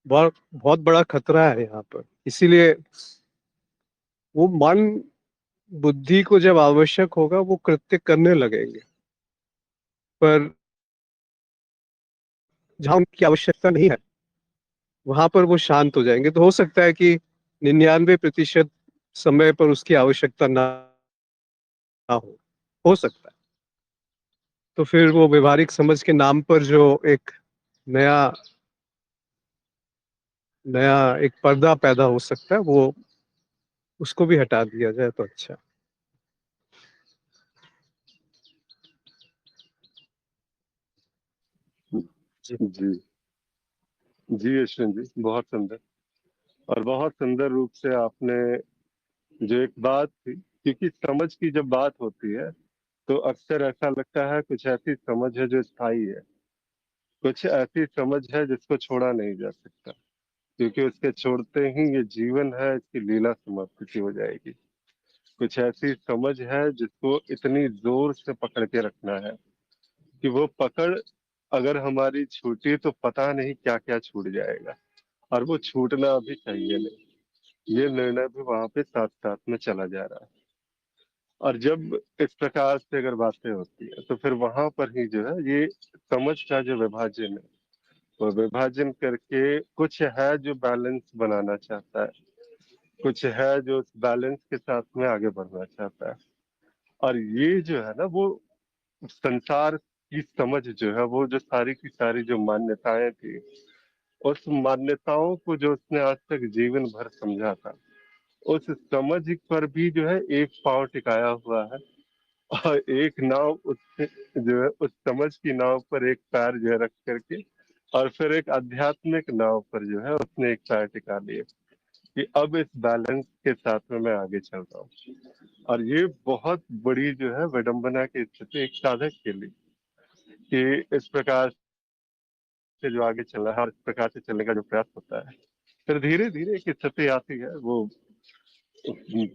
S4: बहुत बहुत बड़ा खतरा है यहाँ पर। इसीलिए वो मन बुद्धि को जब आवश्यक होगा वो कृत्य करने लगेंगे, पर जहाँ उनकी आवश्यकता नहीं है, वहां पर वो शांत हो जाएंगे। तो हो सकता है कि 99% समय पर उसकी आवश्यकता ना हो सकता है। तो फिर वो व्यवहारिक समझ के नाम पर जो एक नया नया एक पर्दा पैदा हो सकता है, वो उसको भी हटा दिया जाए तो अच्छा। जी।
S1: जी जी यशवंत जी, बहुत सुंदर। और बहुत सुंदर रूप से आपने जो एक बात थी, क्योंकि समझ की जब बात होती है तो अक्सर ऐसा लगता है कुछ ऐसी समझ है जो स्थायी है, कुछ ऐसी समझ है जिसको छोड़ा नहीं जा सकता, क्योंकि उसके छोड़ते ही ये जीवन है इसकी लीला समाप्ति सी हो जाएगी। कुछ ऐसी समझ है जिसको इतनी जोर से पकड़ के रखना है कि वो पकड़ अगर हमारी छूटी तो पता नहीं क्या क्या छूट जाएगा, और वो छूटना भी चाहिए नहीं। ये निर्णय भी वहां पे साथ साथ में चला जा रहा है। और जब इस प्रकार से अगर बातें होती है तो फिर वहां पर ही जो है ये समझ का जो विभाजन है, वो विभाजन करके कुछ है जो बैलेंस बनाना चाहता है, कुछ है जो उस बैलेंस के साथ में आगे बढ़ना चाहता है। और ये जो है ना, वो संसार की समझ जो है, वो जो सारी की सारी जो मान्यताएं थी, उस मान्यताओं को जो उसने आज तक जीवन भर समझा था, उस समझ पर भी जो है एक पांव टिकाया हुआ है, और एक नाव उस जो है उस समझ की नाव पर एक पैर जो है रख करके, और फिर एक आध्यात्मिक नाव पर जो है उसने एक पैर टिका लिया कि अब इस बैलेंस के साथ में मैं आगे चल रहा हूँ। और ये बहुत बड़ी जो है विडंबना की स्थिति एक साधक के लिए, कि इस प्रकार से जो आगे चल रहा है और इस प्रकार से चलने का जो प्रयास होता है, फिर धीरे धीरे एक स्थिति आती है, वो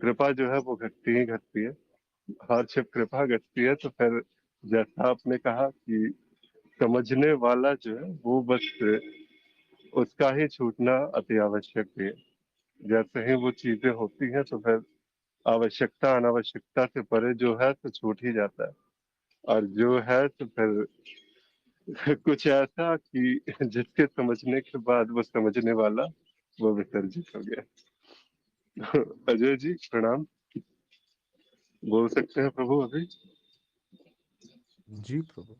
S1: कृपा जो है वो घटती ही घटती है। और जब कृपा घटती है तो फिर जैसा आपने कहा कि समझने वाला जो है वो बस उसका ही छूटना अति आवश्यक है। जैसे ही वो चीजें होती हैं तो फिर आवश्यकता अनावश्यकता से परे जो है तो छूट ही जाता है, और जो है तो फिर कुछ ऐसा कि जिसके समझने के बाद वो समझने वाला वो विसर्जित हो गया। अजय जी प्रणाम, बोल सकते हैं प्रभु अभी।
S2: जी प्रभु।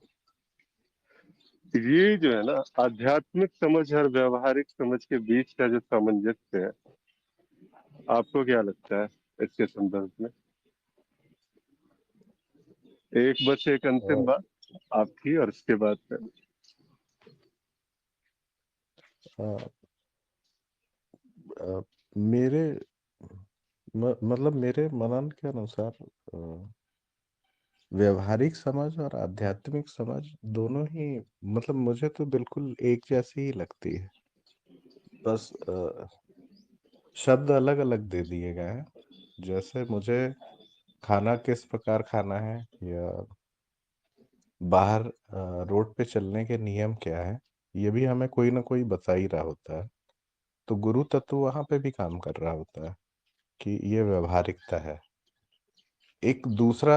S1: ये जो है ना आध्यात्मिक समझ और व्यवहारिक समझ के बीच का जो सामंजस्य है, आपको क्या लगता है इसके संदर्भ में? एक बस एक अंतिम
S2: अ,
S1: बात आपकी, और उसके बाद फिर
S2: अ, मेरे मतलब मेरे मनन के अनुसार व्यवहारिक समझ और आध्यात्मिक समझ दोनों ही मतलब मुझे तो बिल्कुल एक जैसी ही लगती है। बस शब्द अलग अलग दे दिए गए हैं। जैसे मुझे खाना किस प्रकार खाना है, या बाहर रोड पे चलने के नियम क्या है, ये भी हमें कोई ना कोई बता ही रहा होता है। तो गुरु तत्व वहां पे भी काम कर रहा होता है कि ये व्यवहारिकता है। एक दूसरा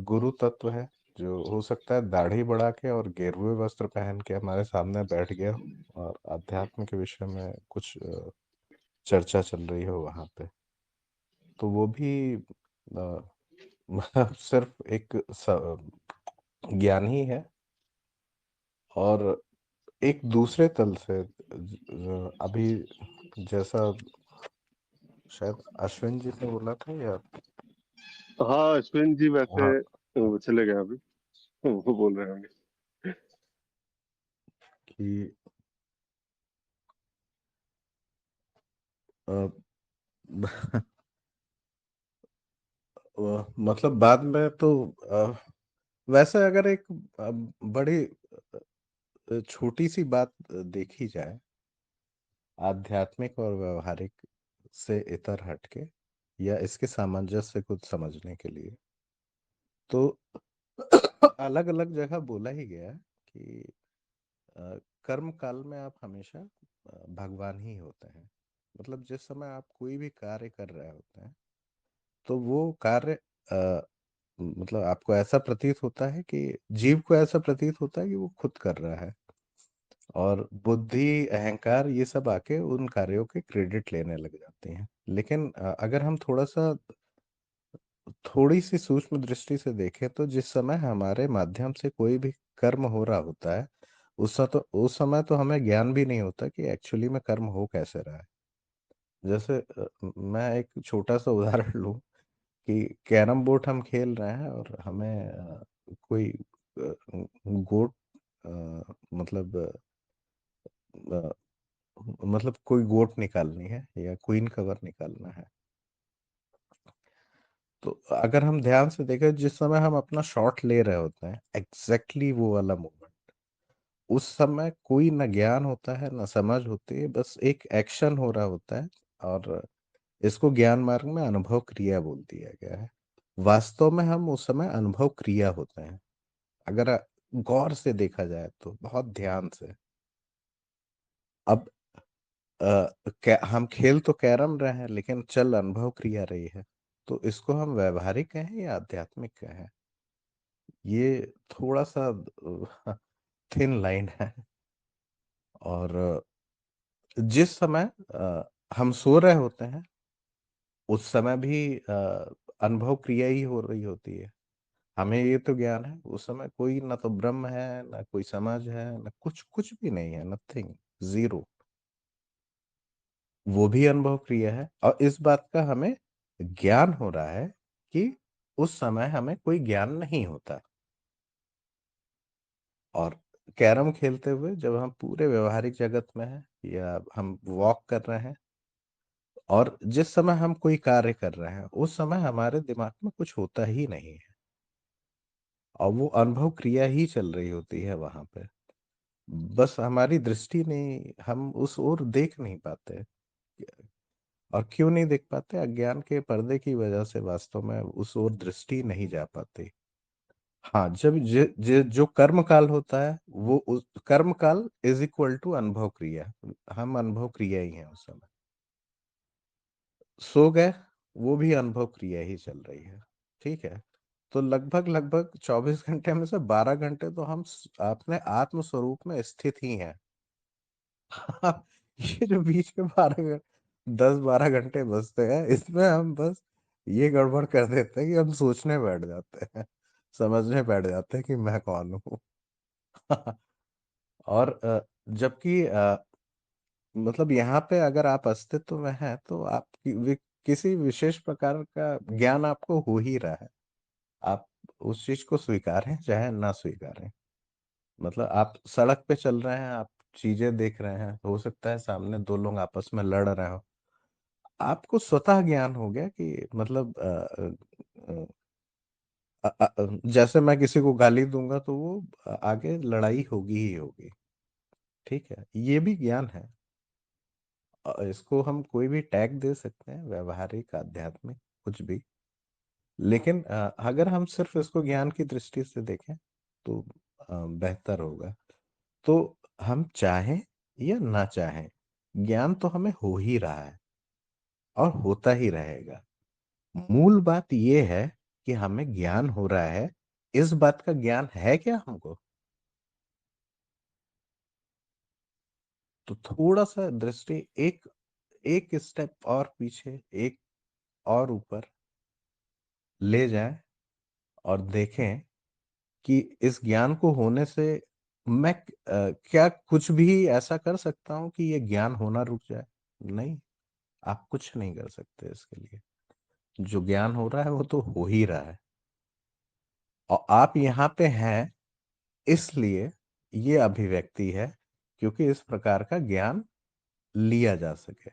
S2: गुरु तत्व है, जो हो सकता है दाढ़ी बढ़ा के और गेरुए वस्त्र पहन के हमारे सामने बैठ गया हो, और अध्यात्म के विषय में कुछ चर्चा चल रही हो वहां पे। तो वो भी मतलब सिर्फ एक ज्ञान ही है। और एक दूसरे तल से अभी जैसा शायद अश्विन जी ने बोला था, या
S1: हाँ अश्विन जी वैसे
S2: हाँ,
S1: वो चले गए अभी, वो बोल रहे होंगे।
S2: कि अ, मतलब बाद में तो वैसे अगर एक बड़ी छोटी सी बात देखी जाए, आध्यात्मिक और व्यवहारिक से इतर हटके, या इसके सामंजस्य को समझने के लिए, तो अलग अलग जगह बोला ही गया है कि कर्म काल में आप हमेशा भगवान ही होते हैं। मतलब जिस समय आप कोई भी कार्य कर रहे होते हैं, तो वो कार्य मतलब आपको ऐसा प्रतीत होता है कि जीव को ऐसा प्रतीत होता है कि वो खुद कर रहा है। और बुद्धि, अहंकार ये सब आके उन कार्यों के क्रेडिट लेने लग जाते हैं। लेकिन अगर हम थोड़ी सी सूक्ष्म दृष्टि से देखें तो जिस समय हमारे माध्यम से कोई भी कर्म हो रहा होता है, उस समय तो हमें ज्ञान भी नहीं होता कि एक्चुअली में कर्म हो कैसे रहा है। जैसे मैं एक छोटा सा उदाहरण लूं कि कैरम बोर्ड हम खेल रहे हैं और हमें कोई गोट मतलब मतलब कोई गोट निकालनी है या क्वीन कवर निकालना है। तो अगर हम ध्यान से देखें, जिस समय हम अपना शॉट ले रहे होते हैं, एग्जैक्टली वो वाला मोमेंट, उस समय कोई न ज्ञान होता है न समझ होती है, बस एक एक्शन हो रहा होता है। और इसको ज्ञान मार्ग में अनुभव क्रिया बोल दिया गया है। वास्तव में हम उस समय अनुभव क्रिया होते हैं, अगर गौर से देखा जाए तो, बहुत ध्यान से। अब हम खेल तो कैरम रहे हैं, लेकिन चल अनुभव क्रिया रही है। तो इसको हम व्यवहारिक कहें या आध्यात्मिक कहें, ये थोड़ा सा थिन लाइन है। और जिस समय हम सो रहे होते हैं, उस समय भी अनुभव क्रिया ही हो रही होती है। हमें ये तो ज्ञान है, उस समय कोई ना तो ब्रह्म है, ना कोई समझ है, ना कुछ कुछ भी नहीं है, नथिंग, जीरो। वो भी अनुभव क्रिया है, और इस बात का हमें ज्ञान हो रहा है कि उस समय हमें कोई ज्ञान नहीं होता। और कैरम खेलते हुए जब हम पूरे व्यवहारिक जगत में हैं या हम वॉक कर रहे हैं, और जिस समय हम कोई कार्य कर रहे हैं, उस समय हमारे दिमाग में कुछ होता ही नहीं है, और वो अनुभव क्रिया ही चल रही होती है वहां पे। बस हमारी दृष्टि नहीं, हम उस ओर देख नहीं पाते। और क्यों नहीं देख पाते? अज्ञान के पर्दे की वजह से वास्तव में उस ओर दृष्टि नहीं जा पाती। हाँ, जब जो कर्म काल होता है, वो उस कर्म काल इज इक्वल टू अनुभव क्रिया। हम अनुभव क्रिया ही हैं उस समय। सो गए, वो भी अनुभव क्रिया ही चल रही है। ठीक है, तो लगभग लगभग 24 घंटे में से 12 घंटे तो हम अपने आत्म स्वरूप में स्थित ही हैं। ये जो बीच के 10-12 घंटे बचते हैं, इसमें हम बस ये गड़बड़ कर देते हैं कि हम सोचने बैठ जाते हैं, समझने बैठ जाते हैं कि मैं कौन हूँ। और जबकि मतलब यहाँ पे अगर आप अस्तित्व में हैं तो आप किसी विशेष प्रकार का ज्ञान आपको हो ही रहा है। आप उस चीज को स्वीकारें चाहे ना स्वीकारें। मतलब आप सड़क पे चल रहे हैं, आप चीजें देख रहे हैं, हो सकता है सामने दो लोग आपस में लड़ रहे हो, आपको स्वतः ज्ञान हो गया कि मतलब जैसे मैं किसी को गाली दूंगा तो वो आगे लड़ाई होगी ही होगी। ठीक है, ये भी ज्ञान है। इसको हम कोई भी टैग दे सकते हैं, व्यवहारिक, आध्यात्मिक, कुछ भी। लेकिन अगर हम सिर्फ इसको ज्ञान की दृष्टि से देखें तो बेहतर होगा। तो हम चाहें या ना चाहें, ज्ञान तो हमें हो ही रहा है और होता ही रहेगा। मूल बात यह है कि हमें ज्ञान हो रहा है, इस बात का ज्ञान है क्या हमको? तो थोड़ा सा दृष्टि एक एक स्टेप और पीछे, एक और ऊपर ले जाएं और देखें कि इस ज्ञान को होने से मैं क्या कुछ भी ऐसा कर सकता हूं कि ये ज्ञान होना रुक जाए? नहीं, आप कुछ नहीं कर सकते इसके लिए। जो ज्ञान हो रहा है वो तो हो ही रहा है, और आप यहाँ पे हैं इसलिए ये अभिव्यक्ति है, क्योंकि इस प्रकार का ज्ञान लिया जा सके।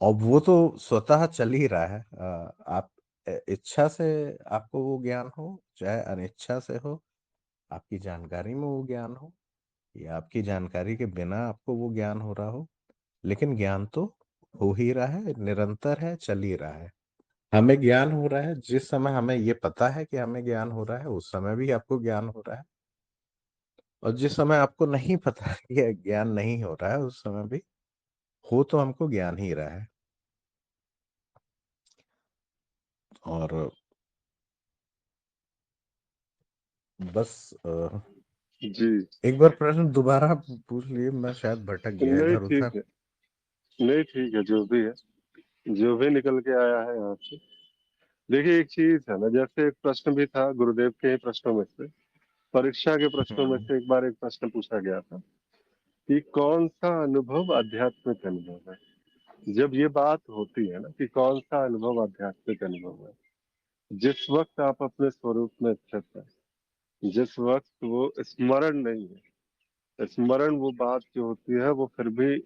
S2: और वो तो स्वतः चल ही रहा है। आप इच्छा से आपको वो ज्ञान हो, चाहे अनिच्छा से हो, आपकी जानकारी में वो ज्ञान हो या आपकी जानकारी के बिना आपको वो ज्ञान हो रहा हो, लेकिन ज्ञान तो हो ही रहा है, निरंतर है, चल ही रहा है। हमें ज्ञान हो रहा है जिस समय हमें ये पता है कि हमें ज्ञान हो रहा है, उस समय भी आपको ज्ञान हो रहा है। और जिस समय आपको नहीं पता है कि ये ज्ञान नहीं हो रहा है, उस समय भी हो तो हमको ज्ञान ही रहा है। और बस
S1: जी।
S2: एक बार प्रश्न दोबारा पूछ लिए, मैं शायद भटक गया
S1: नहीं
S2: इधर
S1: ठीक
S2: उधर।
S1: है, नहीं ठीक है, जो भी है, जो भी निकल के आया है यहाँ से। देखिए एक चीज है ना, जैसे एक प्रश्न भी था गुरुदेव के ही प्रश्नों में से, परीक्षा के प्रश्नों में से एक बार एक प्रश्न पूछा गया था कि कौन सा अनुभव आध्यात्मिक अनुभव है। जब ये बात होती है ना कि कौन सा अनुभव आध्यात्मिक अनुभव है, जिस वक्त आप अपने स्वरूप में स्थित है, जिस वक्त वो स्मरण नहीं है, स्मरण वो बात जो होती है वो फिर भी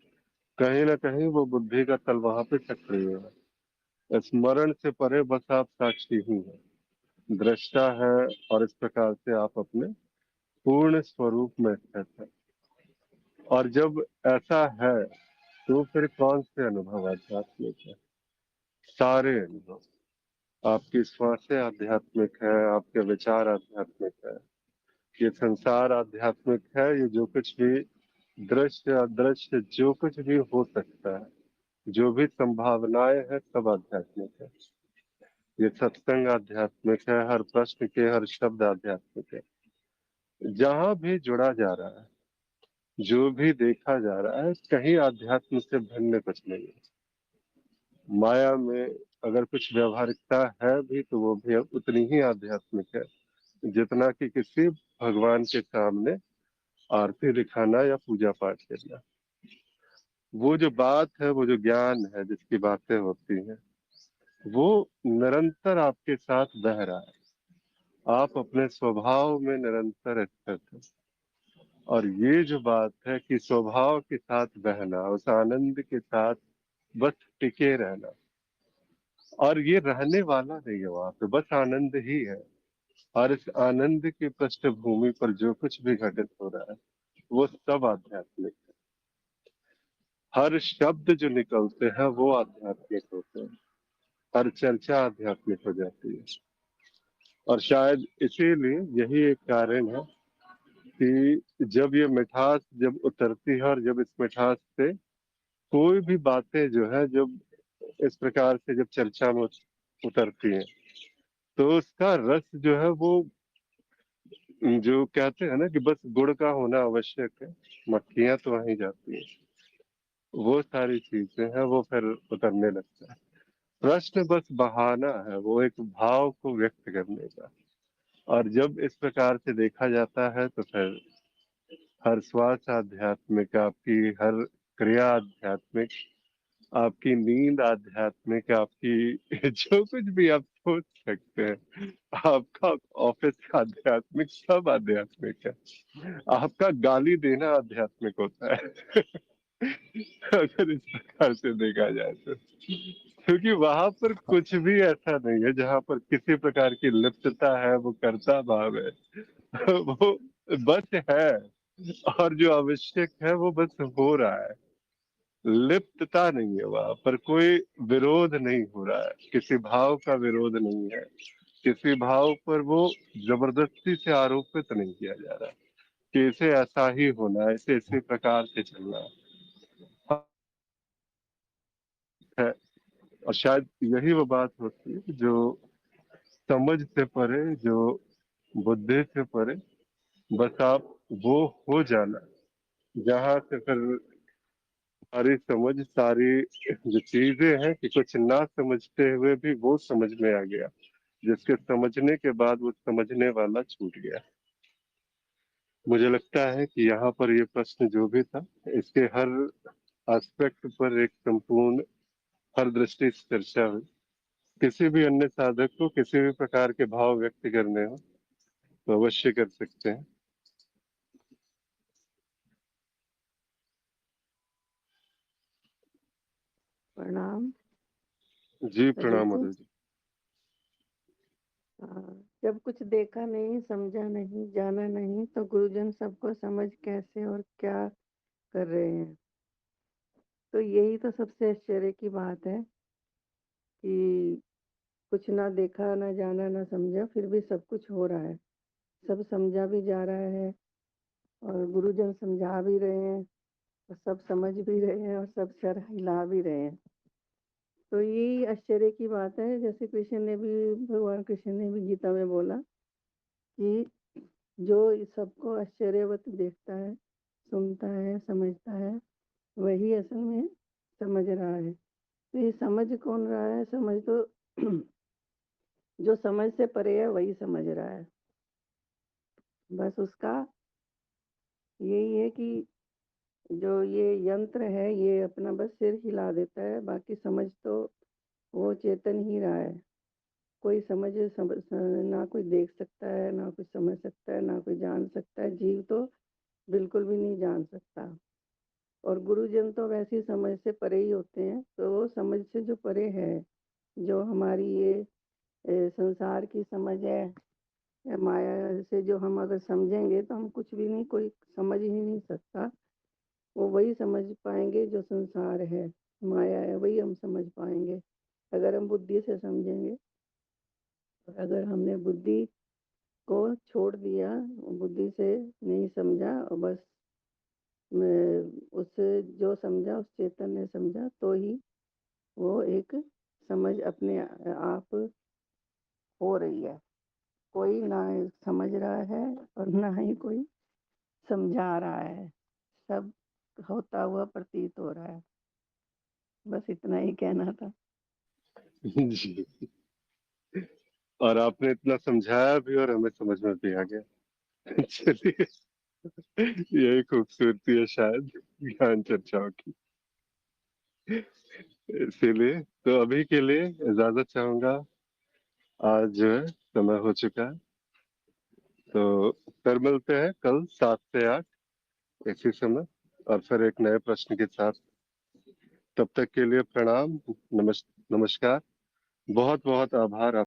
S1: कहीं ना कहीं वो बुद्धि का तल वहां पे सक्रिय है। स्मरण से परे बस आप साक्षी ही है, दृष्टा है, और इस प्रकार से आप अपने पूर्ण स्वरूप में स्थित है। और जब ऐसा है तो फिर कौन से अनुभव आध्यात्मिक है? सारे अनुभव। आपकी श्वासें आध्यात्मिक है, आपके विचार आध्यात्मिक है, ये संसार आध्यात्मिक है, ये जो कुछ भी दृश्य अदृश्य जो कुछ भी हो सकता है, जो भी संभावनाएं हैं, सब आध्यात्मिक है। ये सत्संग आध्यात्मिक है, हर प्रश्न के हर शब्द आध्यात्मिक है। जहां भी जुड़ा जा रहा है, जो भी देखा जा रहा है, कहीं आध्यात्म से भिन्न कुछ नहीं है। माया में अगर कुछ व्यवहारिकता है भी तो वो भी उतनी ही आध्यात्मिक है जितना कि किसी भगवान के सामने आरती दिखाना या पूजा पाठ करना। वो जो बात है, वो जो ज्ञान है, जिसकी बातें होती हैं, वो निरंतर आपके साथ बह रहा है। आप अपने स्वभाव में निरंतर स्थित हैं। और ये जो बात है कि स्वभाव के साथ बहना, उस आनंद के साथ बस टिके रहना, और ये रहने वाला नहीं है वहां पे, बस आनंद ही है। और इस आनंद की पृष्ठभूमि पर जो कुछ भी घटित हो रहा है वो सब आध्यात्मिक है। हर शब्द जो निकलते हैं वो आध्यात्मिक होते हैं, हर चर्चा आध्यात्मिक हो जाती है। और शायद इसीलिए यही एक कारण है कि जब ये मिठास जब उतरती है, और जब इस मिठास से कोई भी बातें जो है जब इस प्रकार से जब चर्चा में उतरती है, तो उसका रस जो है वो, जो कहते हैं ना कि बस गुड़ का होना आवश्यक है, मक्खियां तो वहीं जाती हैं, वो सारी चीजें हैं, वो फिर उतरने लगता है। प्रश्न बस बहाना है, वो एक भाव को व्यक्त करने का। और जब इस प्रकार से देखा जाता है तो फिर हर श्वास आध्यात्मिक, आपकी हर क्रिया आध्यात्मिक, आपकी नींद आध्यात्मिक, आपकी जो कुछ भी आप सोच सकते हैं, आपका ऑफिस आध्यात्मिक, सब आध्यात्मिक है। आपका गाली देना आध्यात्मिक होता है अगर इस प्रकार से देखा जाए तो, क्योंकि वहां पर कुछ भी ऐसा नहीं है जहां पर किसी प्रकार की लिप्तता है, वो कर्ता भाव है वो बस है, और जो आवश्यक है वो बस हो रहा है। लिप्तता नहीं है वहां पर, कोई विरोध नहीं हो रहा है, किसी भाव का विरोध नहीं है, किसी भाव पर वो जबरदस्ती से आरोपित नहीं किया जा रहा कि इसे ऐसा ही होना है, इसे इसी प्रकार से चलना है। और शायद यही वो बात होती है जो समझ से परे, जो बुद्धि से परे, बस आप वो हो जाना जहां से फिर सारी समझ, सारी जो चीजें हैं कि कुछ ना समझते हुए भी वो समझ में आ गया, जिसके समझने के बाद वो समझने वाला छूट गया। मुझे लगता है कि यहाँ पर ये प्रश्न जो भी था, इसके हर एस्पेक्ट पर एक संपूर्ण, हर दृष्टि से चर्चा हुई। किसी भी अन्य साधक को किसी भी प्रकार के भाव व्यक्त करने हो तो अवश्य कर सकते हैं।
S5: प्रणाम
S1: जी
S5: सभी
S1: प्रणाम
S5: को।
S1: मधु जी।
S5: जब कुछ देखा नहीं, समझा नहीं, जाना नहीं, तो गुरुजन सबको समझ कैसे और क्या कर रहे हैं। तो यही तो सबसे आश्चर्य की बात है कि कुछ ना देखा, ना जाना, ना समझा, फिर भी सब कुछ हो रहा है। सब समझा भी जा रहा है और गुरुजन समझा भी रहे हैं और सब समझ भी रहे हैं और सब सर हिला भी रहे हैं। तो यही आश्चर्य की बात है। जैसे कृष्ण ने भी, भगवान कृष्ण ने भी गीता में बोला कि जो इस सबको आश्चर्यवत देखता है, सुनता है, समझता है, वही असल में समझ रहा है। तो ये समझ कौन रहा है? समझ तो जो समझ से परे है वही समझ रहा है। बस उसका यही है कि जो ये यंत्र है ये अपना बस सिर हिला देता है, बाकी समझ तो वो चेतन ही रहा है। कोई समझ ना कोई देख सकता है, ना कुछ समझ सकता है, ना कोई जान सकता है। जीव तो बिल्कुल भी नहीं जान सकता। और गुरुजन तो वैसी समझ से परे ही होते हैं। तो वो समझ से जो परे है, जो हमारी ये संसार की समझ है, या माया से जो हम अगर समझेंगे तो हम कुछ भी नहीं, कोई समझ ही नहीं सकता। वो वही समझ पाएंगे जो संसार है, माया है, वही हम समझ पाएंगे अगर हम बुद्धि से समझेंगे। अगर हमने बुद्धि को छोड़ दिया, बुद्धि से नहीं समझा और बस उस जो समझा उस चेतन ने समझा, तो ही वो एक समझ अपने आप हो रही है। कोई ना समझ रहा है और ना ही कोई समझा रहा है, सब होता हुआ प्रतीत हो रहा है। बस इतना ही कहना था।
S1: जी, और आपने इतना समझाया भी और हमें समझ में भी आ गया। चलिए, यही खूबसूरती है शायद ज्ञान चर्चाओं की। इसीलिए तो अभी के लिए इजाजत चाहूंगा। आज जो है समय हो चुका है, तो फिर मिलते हैं कल 7 से 8 इसी समय, और फिर एक नए प्रश्न के साथ। तब तक के लिए प्रणाम, नमस्कार, बहुत बहुत आभार।